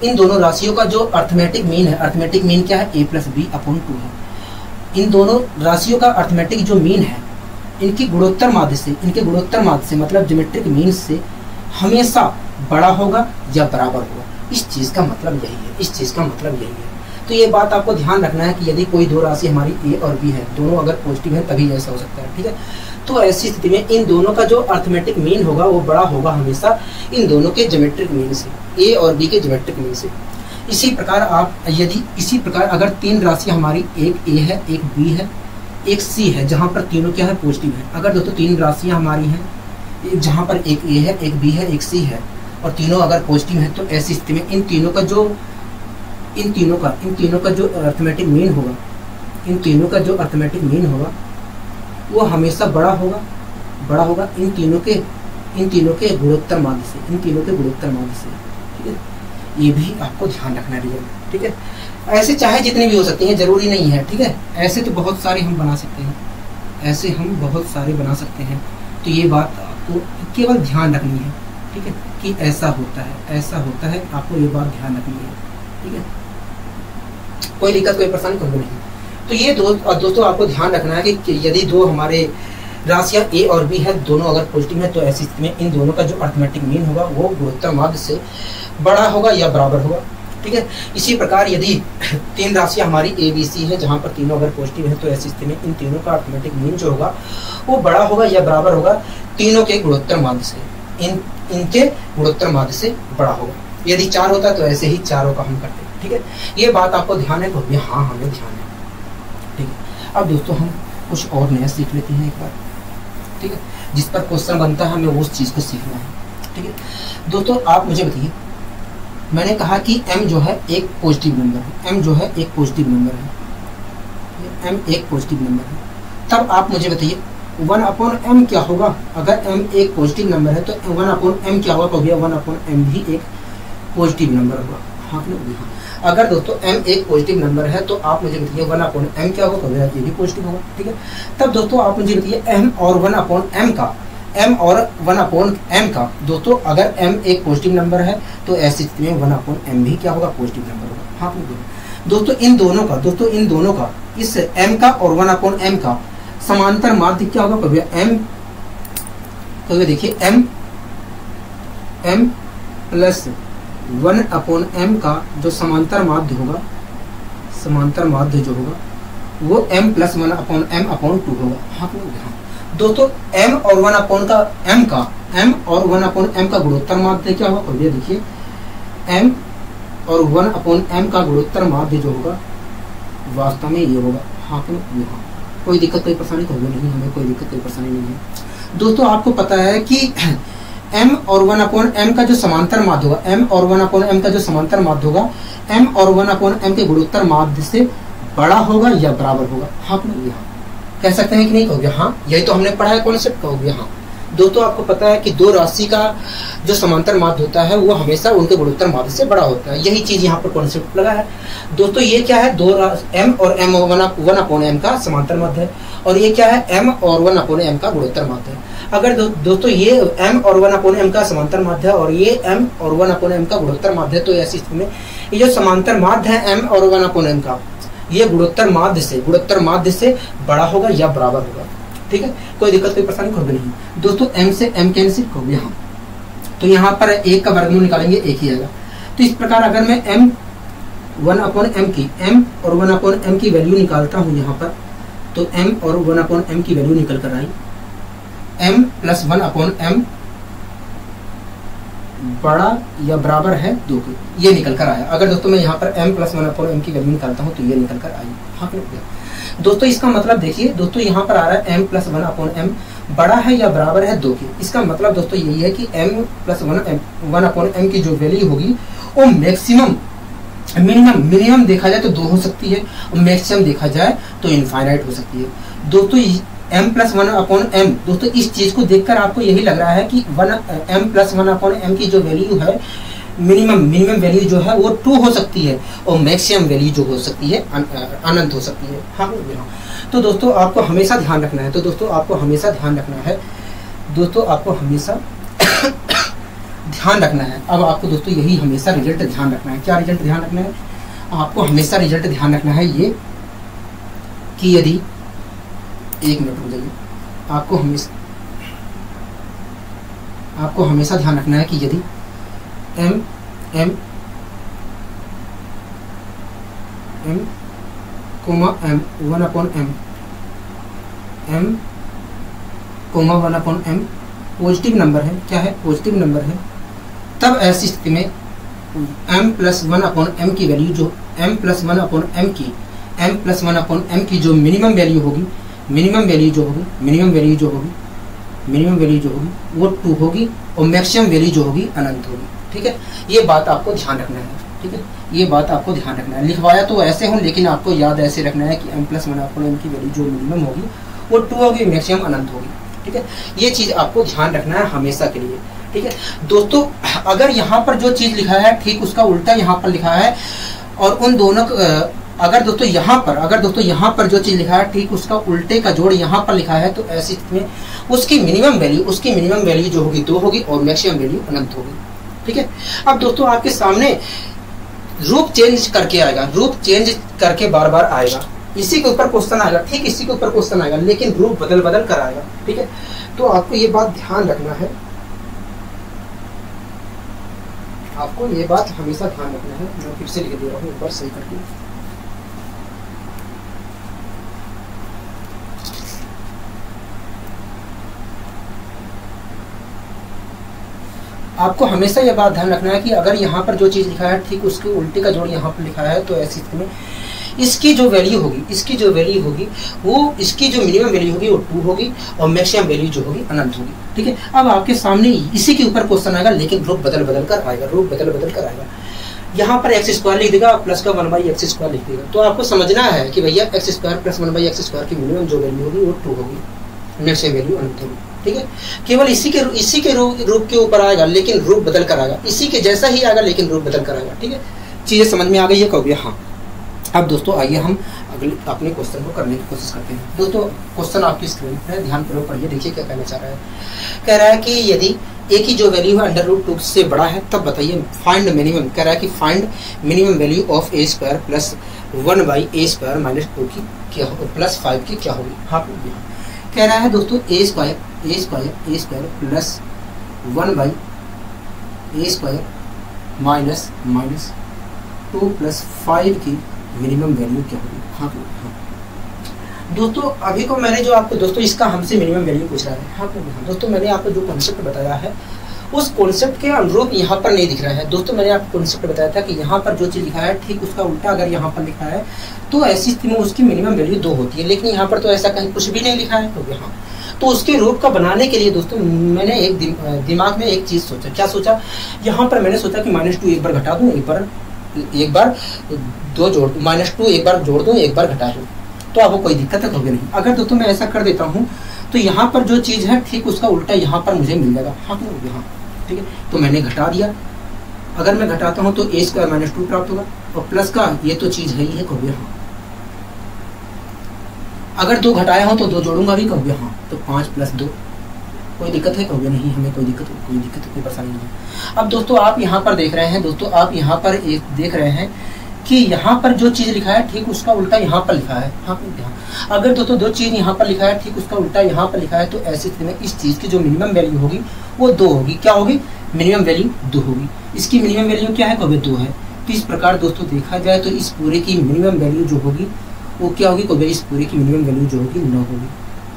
इन दोनों राशियों का जो अर्थमेटिक मीन है, अर्थमेटिक मीन क्या है, a+b/2 है। इन दोनों राशियों का अर्थमेटिक जो मीन है, इनके गुणोत्तर माध्य से मतलब ज्योमेट्रिक मीन से हमेशा बड़ा होगा या बराबर होगा। इस चीज़ का मतलब यही है, तो ये बात आपको ध्यान रखना है कि यदि कोई दो राशि हमारी a और b है, दोनों अगर पॉजिटिव है तभी ऐसा हो सकता है, ठीक है। तो ऐसी स्थिति में इन दोनों का जो अर्थमेटिक मीन होगा वो बड़ा होगा हमेशा इन दोनों के ज्योमेट्रिक मीन से, a और b के ज्योमेट्रिक मीन से। इसी प्रकार इसी प्रकार अगर तीन राशियां हमारी, एक ए है, एक बी है, एक सी है, जहां पर तीनों क्या है, पॉजिटिव है। अगर दोस्तों तीन राशियां हमारी हैं जहां पर एक ए है, एक बी है, एक सी है और तीनों अगर पॉजिटिव है, तो ऐसी स्थिति में इन तीनों का जो अर्थमेटिक मीन होगा, इन तीनों का जो अर्थमेटिक मीन होगा वो हमेशा बड़ा होगा इन तीनों के गुणोत्तर माध्य से, ठीक है। ये भी आपको ध्यान रखना है रिजल्ट, ठीक है। ऐसे चाहे जितने भी हो सकते हैं, जरूरी नहीं है, ठीक है। ऐसे तो बहुत सारे हम बना सकते हैं, तो ये बात आपको केवल ध्यान रखनी है, ठीक है, कि ऐसा होता है, आपको ये बात ध्यान रखनी है, ठीक है। कोई दिक्कत, कोई परेशानी कोई नहीं। तो ये दोस्तों आपको ध्यान रखना है कि यदि दो हमारे राशियां ए और बी है, दोनों अगर पॉजिटिव है, तो ऐसी स्थिति में इन दोनों का जो अर्थमेटिक मीन होगा वो गुणोत्तर माध्य से बड़ा होगा या बराबर होगा, ठीक है। इसी प्रकार यदि तीन राशियां हमारी ए बी सी है, जहां पर तीनों अगर पॉजिटिव है, तो ऐसी स्थिति में इन तीनों का अर्थमेटिक मीन जो होगा वो बड़ा होगा या बराबर होगा तीनों के गुणोत्तर माध्य से, इनके गुणोत्तर माध्य से बड़ा होगा। यदि चार होता तो ऐसे ही चारों का हम करते हैं, ठीक है। ये बात आपको ध्यान है, तो हाँ हमें ध्यान है, ठीक है। अब दोस्तों हम कुछ और नया सीख लेते हैं एक बार, ठीक है। जिस पर क्वेश्चन बनता है हमें उस चीज को सीखना है, ठीक है। दोस्तों आप मुझे बताइए, मैंने कहा कि m जो है एक पॉजिटिव नंबर है, m एक पॉजिटिव नंबर है, तब आप मुझे बताइए 1/m क्या होगा। अगर m एक पॉजिटिव नंबर है तो 1/m क्या होगा, तो भैया 1/m भी एक पॉजिटिव नंबर होगा। हाँ, अगर दोस्तों m एक पॉजिटिव नंबर है तो आप मुझे बताइए 1/m क्या होगा, तो भैया ये भी पॉजिटिव होगा, ठीक है। तब दोस्तों आप मुझे बताइए m और 1/m का दोस्तों अगर m एक पॉजिटिव नंबर है तो ऐसी स्थिति में 1/m भी क्या होगा, पॉजिटिव नंबर होगा। हाँ दोस्तों इन दोनों का इस m का और 1/m का समांतर माध्य क्या होगा, कभी m, कभी देखिए m प्लस 1/m का जो समांतर माध्य जो होगा वो m प्लस 1/m/2 होगा। हाँ दोस्तों m और 1/m का गुणोत्तर माध्य क्या होगा, कभी देखिए m और 1/m का गुणोत्तर माध्य जो होगा वास्तव में ये होगा। हाँ कोई दिक्कत कोई परेशानी तो नहीं, हमें कोई दिक्कत कोई परेशानी नहीं है। दोस्तों आपको पता है कि m और 1/m का जो समांतर माध्य होगा, m और 1/m का जो समांतर माध्य होगा, m और 1/m के गुणोत्तर माध्य से बड़ा होगा या बराबर होगा। हाँ कह सकते हैं कि नहीं, कहोगे हाँ, यही तो हमने पढ़ा है कॉन्सेप्ट, कहोगे हाँ। दोस्तों आपको पता है कि दो राशि का जो समांतर माध्य होता है वो हमेशा उनके गुणोत्तर माध्य से बड़ा होता है, यही चीज यहाँ पर कॉन्सेप्ट लगा है। दोस्तों ये क्या है, m और 1/m का समांतर माध्य है, और ये क्या है, m और 1/m का गुणोत्तर माध्य है। अगर दोस्तों ये m और 1/m का समांतर माध्य है और ये m और 1/m का गुणोत्तर माध्य है, तो ऐसी स्थिति में ये जो समांतर माध्य है m और 1/m का, ये गुणोत्तर माध्य से बड़ा होगा या बराबर होगा, ठीक है। कोई दिक्कत कोई परेशानी होगी नहीं। दोस्तों m से m कैंसिल होगी, यहाँ तो यहाँ पर 1 का वर्गमूल निकालेंगे 1 ही आएगा। तो इस प्रकार अगर मैं m 1/m और 1/m की वैल्यू निकालता हूँ यहाँ पर, तो m और 1/m की वैल्यू निकल कर आई m प्लस 1/m बड़ा या बराबर है 2 के, ये निकल कर आया। अगर दोस्तों मैं यहाँ पर m प्लस 1/m की वैल्यू निकालता हूँ तो ये निकल कर आई। हाँ दोस्तों इसका मतलब देखिए, दोस्तों यहाँ पर आ रहा है m प्लस 1/m बड़ा है या बराबर है 2 के। इसका मतलब दोस्तों यही है कि m प्लस 1/m की जो वैल्यू होगी वो मैक्सिमम मिनिमम देखा जाए तो 2 हो सकती है और मैक्सिमम देखा जाए तो इनफाइनाइट हो सकती है। दोस्तों m प्लस 1/m, दोस्तों इस चीज को देखकर आपको यही लग रहा है कि m प्लस 1/m की जो वैल्यू है, मिनिमम वैल्यू जो है वो 2 हो सकती है और मैक्सिमम वैल्यू जो हो सकती है अनंत हो सकती है। हाँ तो दोस्तों आपको हमेशा ध्यान रखना है, ध्यान रखना है। अब आपको दोस्तों यही हमेशा रिजल्ट ध्यान रखना है। क्या रिजल्ट ध्यान रखना है? आपको हमेशा रिजल्ट ध्यान रखना है ये कि यदि 1 मिनट हो जाइए, आपको हमेशा ध्यान रखना है कि यदि m comma m 1/m positive number है। क्या है? पॉजिटिव नंबर है। तब ऐसी स्थिति में m प्लस 1 अपॉन एम की वैल्यू जो m प्लस 1 अपॉन एम की m प्लस 1 अपॉन एम की जो मिनिमम वैल्यू होगी, मिनिमम वैल्यू जो होगी, मिनिमम वैल्यू जो होगी, मिनिमम वैल्यू जो होगी वो 2 होगी और मैक्सिमम वैल्यू जो होगी अनंत होगी। ठीक है, ये बात आपको ध्यान रखना है। ठीक है, ये बात आपको ध्यान रखना है। लिखवाया तो ऐसे हो, लेकिन आपको याद ऐसे रखना है कि m प्लस 1 अपॉन एम की वैल्यू जो मिनिमम होगी वो 2 होगी, मैक्सिमम अनंत होगी। ठीक है, ये चीज आपको ध्यान रखना है हमेशा के लिए। ठीक है दोस्तों, अगर यहाँ पर जो चीज लिखा है ठीक उसका उल्टा यहाँ पर लिखा है, और उन दोनों अगर दोस्तों यहाँ पर जो चीज लिखा है ठीक उसका उल्टे का जोड़ यहाँ पर लिखा है, तो ऐसी स्थिति में उसकी मिनिमम वैल्यू जो होगी 2 होगी और मैक्सिमम वैल्यू अनंत होगी। ठीक है, अब दोस्तों आपके सामने रूप चेंज करके आएगा, रूप चेंज करके बार बार आएगा, इसी के ऊपर क्वेश्चन आएगा। ठीक, इसी के ऊपर क्वेश्चन आएगा, लेकिन रूप बदल बदल कर आएगा। ठीक है, तो आपको ये बात ध्यान रखना है, आपको ये बात हमेशा ध्यान रखना है। मैं फिर से लिख दे रहा हूँ एक बार सही करके। आपको हमेशा यह बात ध्यान रखना है कि अगर यहाँ पर जो चीज लिखा है ठीक उसके उल्टे का जोड़ यहाँ पर लिखा है, तो ऐसी स्थिति में इसकी जो वैल्यू होगी वो इसकी जो मिनिमम वैल्यू होगी वो 2 होगी और मैक्सिमम वैल्यू जो होगी अनंत होगी। ठीक है, अब आपके सामने इसी के ऊपर क्वेश्चन आएगा, लेकिन रूप बदल बदल कर आएगा। यहाँ पर एक्स स्क्वायर लिख देगा, प्लस का 1/x स्क्वायर लिख देगा। तो आपको समझना है कि भैया x square plus 1/x square की मिनिमम जो वैल्यू होगी वो 2 होगी, मैक्सिमम वैल्यू अनंत होगी। ठीक है, केवल इसी के रूप के ऊपर आएगा, लेकिन रूप बदल कर आएगा, इसी के जैसा ही आएगा लेकिन रूप बदल कर आएगा। ठीक है, चीजें समझ में आ गई है कहोगे हाँ। अब दोस्तों आइए हम अगले अपने क्वेश्चन को करने की कोशिश करते हैं। दोस्तों क्वेश्चन आपकी स्क्रीन पर ध्यान पूर्वक पढ़िए, देखिए क्या कहना चाह रहा है। कह रहा है कि यदि a की जो वैल्यू है √2 से बड़ा है तब बताइए फाइंड मिनिमम। कह रहा है कि find minimum value of a square plus 1/a square minus 2 की क्या होगी, प्लस 5 की क्या होगी। हाँ, कह रहा है दोस्तों a square plus 1/a square minus 2 plus 5 की मिनिमम वैल्यू क्या होगी। हाँ दोस्तों, अभी को मैंने जो आपको दोस्तों इसका हमसे मिनिमम वैल्यू पूछ रहा है। हाँ दोस्तों, मैंने आपको जो कॉन्सेप्ट बताया है उस कॉन्सेप्ट के अनुरूप यहाँ पर नहीं दिख रहा है। दोस्तों मैंने आपको कॉन्सेप्ट बताया था कि यहाँ पर जो चीज लिखा है ठीक उसका उल्टा अगर यहाँ पर लिखा है तो ऐसी स्थिति में उसकी मिनिमम वैल्यू 2 होती है, लेकिन यहाँ पर तो ऐसा कहीं कुछ भी नहीं लिखा है। तो यहाँ तो उसके रूप का बनाने के लिए दोस्तों मैंने एक दिमाग में एक चीज सोचा। क्या सोचा, यहाँ पर मैंने सोचा कि -2 एक बार घटा दूं, एक बार 2 जोड़ दूं, -2 एक बार जोड़ दूं, एक बार घटा दूं, तो आपको कोई दिक्कत होगी नहीं। अगर दोस्तों मैं ऐसा कर देता हूँ तो यहाँ पर जो चीज है ठीक उसका उल्टा यहाँ पर मुझे मिल जाएगा। हाँ यहाँ ठीक है, तो मैंने घटा दिया। अगर मैं घटाता हूँ तो a स्क्वायर माइनस 2 प्राप्त होगा, और प्लस का ये तो चीज है ही है कहोगे हाँ। अगर 2 घटाया हो तो 2 जोड़ूंगा भी कहोगे हाँ, तो 5 प्लस 2। कोई दिक्कत है कहोगे नहीं, हमें कोई परेशानी नहीं है। अब दोस्तों आप यहाँ पर देख रहे हैं, दोस्तों आप यहाँ पर एक देख रहे हैं कि यहाँ पर जो चीज लिखा है ठीक उसका उल्टा यहाँ पर लिखा है। हाँ, अगर दोस्तों 2 चीज यहाँ पर लिखा है ठीक उसका उल्टा यहाँ पर लिखा है, तो ऐसी स्थिति में इस चीज की जो मिनिमम वैल्यू होगी वो 2 होगी। क्या होगी, मिनिमम वैल्यू 2 होगी। इसकी मिनिमम वैल्यू क्या है कहोगे 2 है। तो इस प्रकार दोस्तों देखा जाए तो इस पूरे की मिनिमम वैल्यू जो होगी वो क्या होगी कहोगे, इस पूरे की मिनिमम वैल्यू जो होगी 9 होगी।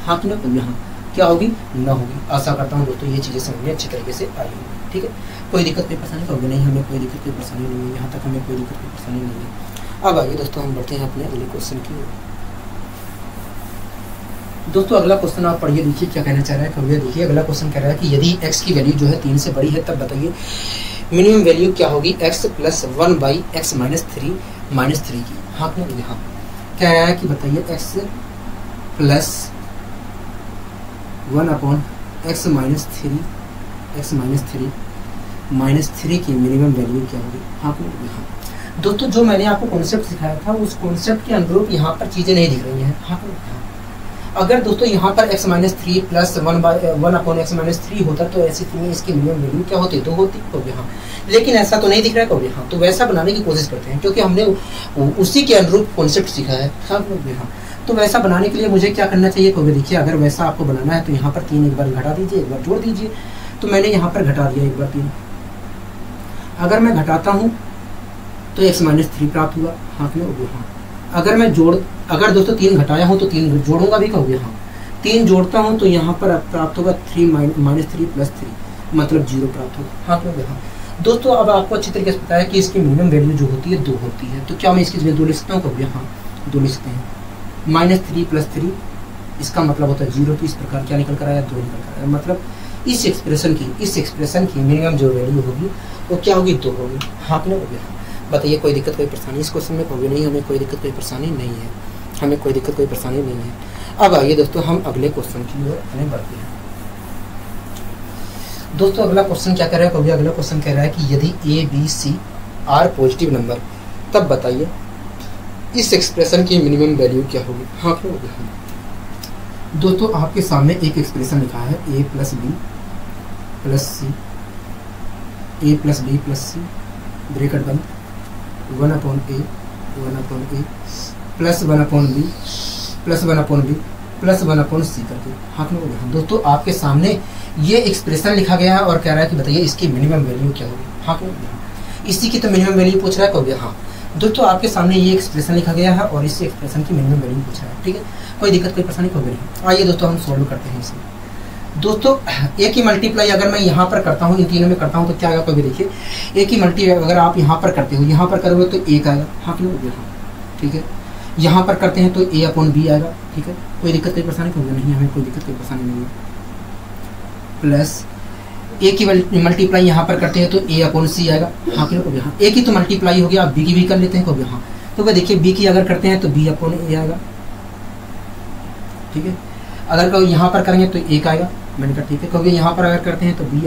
हाँ तो ना यहाँ क्या होगी 9 होगी। आशा करता हूँ दोस्तों ये चीजें समझ में अच्छी तरीके से आई होगी। ठीक है, कोई दिक्कत कोई परेशानी कहोगे नहीं, हमें कोई दिक्कत कोई परेशानी नहीं है, यहाँ तक हमें कोई दिक्कत कोई परेशानी नहीं है। अब आइए दोस्तों हम बढ़ते हैं अपने अगले क्वेश्चन की ओर। दोस्तों अगला क्वेश्चन आप पढ़िए, देखिए क्या कहना चाह रहा है। कहोगे देखिए अगला क्वेश्चन कह रहा है कि यदि x की वैल्यू जो है 3 से बड़ी है तब बताइए मिनिमम वैल्यू क्या होगी x प्लस 1/x माइनस 3 की। हाँ यहाँ कह रहा है कि बताइए x प्लस 1/x माइनस 3 की मिनिमम वैल्यू क्या होगी। हाँ यहाँ दोस्तों जो मैंने आपको कॉन्सेप्ट सिखाया था उस कॉन्सेप्ट के अनुरूप यहाँ पर चीजें नहीं दिख रही हैं। हाँ अगर दोस्तों यहाँ पर x minus 3 plus 1/x minus 3 होता तो ऐसी स्थिति में इसकी मिनिमम वैल्यू क्या होती, 2 होती। तो यहाँ लेकिन ऐसा तो नहीं दिख रहा है। हाँ तो वैसा बनाने की कोशिश करते हैं, क्योंकि हमने उसी के अनुरूप कॉन्सेप्ट सीखा है। हाँ तो वैसा बनाने के लिए मुझे क्या करना चाहिए कहोगे, देखिए अगर वैसा आपको बनाना है तो यहाँ पर 3 एक बार घटा दीजिए, एक बार जोड़ दीजिए। तो मैंने यहाँ पर घटा दिया एक बार 3। अगर मैं घटाता हूँ तो x माइनस 3 प्राप्त हुआ। हाँ हाँ अगर दोस्तों 3 घटाया हूँ तो 3 जोड़ूंगा भी कहोगे हाँ। 3 जोड़ता हूँ तो यहाँ पर प्राप्त होगा 3 माइनस 3 प्लस 3 मतलब 0 प्राप्त होगा। हाँ हाँ दोस्तों अब आपको अच्छी तरीके से पता है कि इसकी मिनिमम वैल्यू जो होती है 2 होती है, तो क्या मैं इसकी जगह 2 लिख सकता हूँ? कभी हाँ 2 लिख सकते हैं। -3 + 3 इसका मतलब होता है 0, तो इस प्रकार क्या निकल कर आया? 2 निकल कर आया। मतलब इस एक्सप्रेशन की मिनिमम जो वैल्यू होगी वो क्या होगी? 2 होगी। हाँ कि नहीं हो गया? बताइए कोई दिक्कत कोई परेशानी इस क्वेश्चन में? होगी नहीं, हमें कोई दिक्कत कोई परेशानी नहीं है, हमें कोई दिक्कत कोई परेशानी नहीं है। अब आइए दोस्तों हम अगले क्वेश्चन की ओर अपने बढ़ते हैं। दोस्तों अगला क्वेश्चन क्या कह रहा है? कभी अगला क्वेश्चन कह रहा है कि यदि A, B, C are positive number, तब बताइए इस एक्सप्रेशन की मिनिमम वैल्यू क्या होगी? हाँ क्या होगी? दोस्तों आपके सामने एक एक्सप्रेशन लिखा है A + B + C, A + B + C bracket बंद 1/A + 1/B + 1/C करके। हाँ क्यों होगा? दोस्तों आपके सामने ये एक्सप्रेशन लिखा गया है और कह रहा है कि बताइए इसकी मिनिमम वैल्यू क्या होगी? हाँ क्यों होगा? इसी की तो मिनिमम वैल्यू पूछ रहा है। कहोगे हाँ। दोस्तों आपके सामने ये एक्सप्रेशन लिखा गया है और इस एक्सप्रेशन की मिनिमम वैल्यू पूछ रहा है, ठीक है, कोई दिक्कत कोई परेशानी कोई नहीं। आइए दोस्तों हम सॉल्व करते हैं इसे। दोस्तों A की मल्टीप्लाई अगर मैं यहाँ पर करता हूँ, इन तीनों में करता हूँ तो क्या आएगा? कोई भी देखिए A की मल्टी अगर आप यहाँ पर करते हो, यहाँ पर करोगे तो 1 आएगा। हाँ क्यों हो गया? हाँ ठीक है। यहाँ पर करते हैं तो A/B आएगा, ठीक है, कोई दिक्कत कोई परेशानी कोई नहीं, हमें कोई दिक्कत कोई परेशानी नहीं है। प्लस A की मल्टीप्लाई यहाँ पर करते हैं तो A/C आएगा। हाँ क्यों हो गया? हाँ A की तो मल्टीप्लाई हो गया, आप B की भी कर लेते हैं। कहोगे हाँ, तो वह देखिए B की अगर करते हैं तो B/A आएगा, ठीक है। अगर कभी यहाँ पर करेंगे तो 1 आएगा, मैंने कहा ठीक है। कभी यहाँ पर अगर करते हैं तो B/C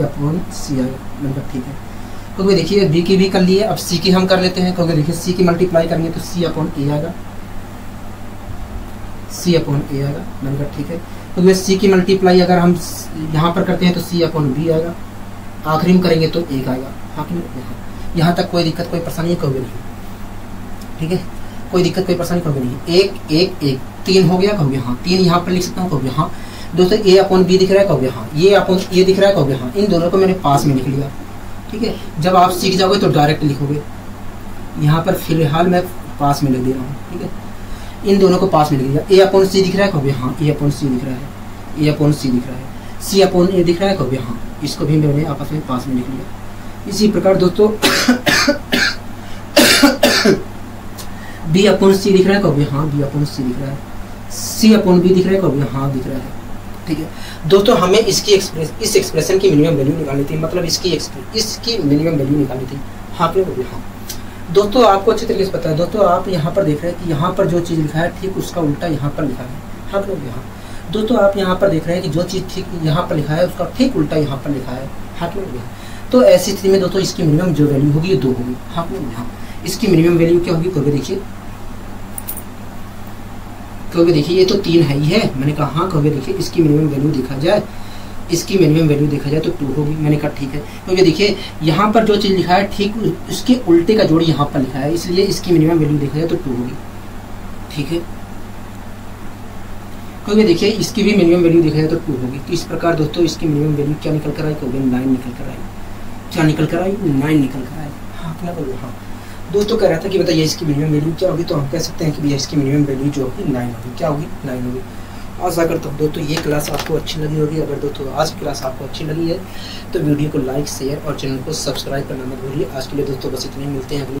आएगा, मैंने कहा ठीक है। क्योंकि देखिए B की भी कर लिए, अब C की हम कर लेते हैं। क्योंकि देखिए C की मल्टीप्लाई करेंगे तो C/A आएगा, C/A आएगा, मैंने कहा ठीक है। क्योंकि C की मल्टीप्लाई अगर हम यहाँ पर करते हैं तो C/B आएगा, आखिरी में करेंगे तो 1 आएगा। हाँ यहाँ तक कोई दिक्कत कोई परेशानी कभी नहीं, ठीक है, कोई दिक्कत कोई परेशानी कभी नहीं। 1 1 1 3 हो गया। कहोगे हाँ 3 यहाँ पर लिख सकता हूँ। कहोगे हाँ। दोस्तों A/B दिख रहा है। कहोगे हाँ, ये दिख रहा है। कहोगे हाँ, इन दोनों को मैंने पास में लिख लिया, ठीक है। जब आप सीख जाओगे तो डायरेक्ट लिखोगे, यहाँ पर फिलहाल मैं पास में लिख दे रहा हूँ, ठीक है। इन दोनों को पास में लिख दिया। A/C दिख रहा है। कहोगे हाँ A/C दिख रहा है, A/C दिख रहा है, C/A दिख रहा है। कहोगे हाँ, इसको भी मैंने आपस में पास में लिख लिया। इसी प्रकार दोस्तों B/C दिख रहा है। कहोगे हाँ B/C दिख रहा है, C/B दिख रहा है। कहोगे हाँ दिख रहा है, ठीक है। दोस्तों हमें इस एक्सप्रेशन की मिनिमम वैल्यू निकालनी थी, मतलब इसकी मिनिमम वैल्यू निकालनी थी। हाँ क्यों? हाँ दोस्तों आपको अच्छे तरीके से पता है। दोस्तों आप यहाँ पर देख रहे हैं कि यहाँ पर जो चीज़ लिखा है ठीक उसका उल्टा यहाँ पर लिखा है। हाँ क्यों? हाँ दोस्तों आप यहाँ पर देख रहे हैं कि जो चीज़ ठीक यहाँ पर लिखा है उसका ठीक उल्टा यहाँ पर लिखा है। हाँ क्यों? तो ऐसी स्थिति में दोस्तों इसकी मिनिमम जो वैल्यू होगी ये 2 होगी। हाँ क्यों? हाँ इसकी मिनिमम वैल्यू क्या होगी? कहोगे देखिए, कहोगे देखिए ये तो 3 है ही है। मैंने कहा हाँ। कहोगे देखिए इसकी मिनिमम वैल्यू देखा जाए, इसकी मिनिमम वैल्यू देखा जाए तो 2 होगी। मैंने कहा ठीक है, क्योंकि देखिए यहाँ पर जो चीज़ लिखा है ठीक उसके उल्टे का जोड़ी यहाँ पर लिखा है, इसलिए इसकी मिनिमम वैल्यू देखा जाए तो 2 होगी, ठीक है। क्योंकि देखिए इसकी भी मिनिमम वैल्यू देखा जाए तो 2 होगी। तो इस प्रकार दोस्तों इसकी मिनिमम वैल्यू क्या निकल कर आई? कहोगे 9 निकल कर आई। क्या निकल कर आई? 9 निकल कर आई। हाँ क्या बोलो? हाँ दोस्तों कह रहा था कि बताइए इसकी मिनिमम वैल्यू क्या होगी, तो हम कह सकते हैं कि भैया इसकी मिनिमम वैल्यू जो होगी 9 होगी। क्या होगी? 9 होगी। आशा करता हूँ दोस्तों ये क्लास आपको अच्छी लगी होगी। अगर दोस्तों आज की क्लास आपको अच्छी लगी है तो वीडियो को लाइक शेयर और चैनल को सब्सक्राइब करना मत भूलिए। आज के लिए दोस्तों बस इतने, मिलते हैं अगली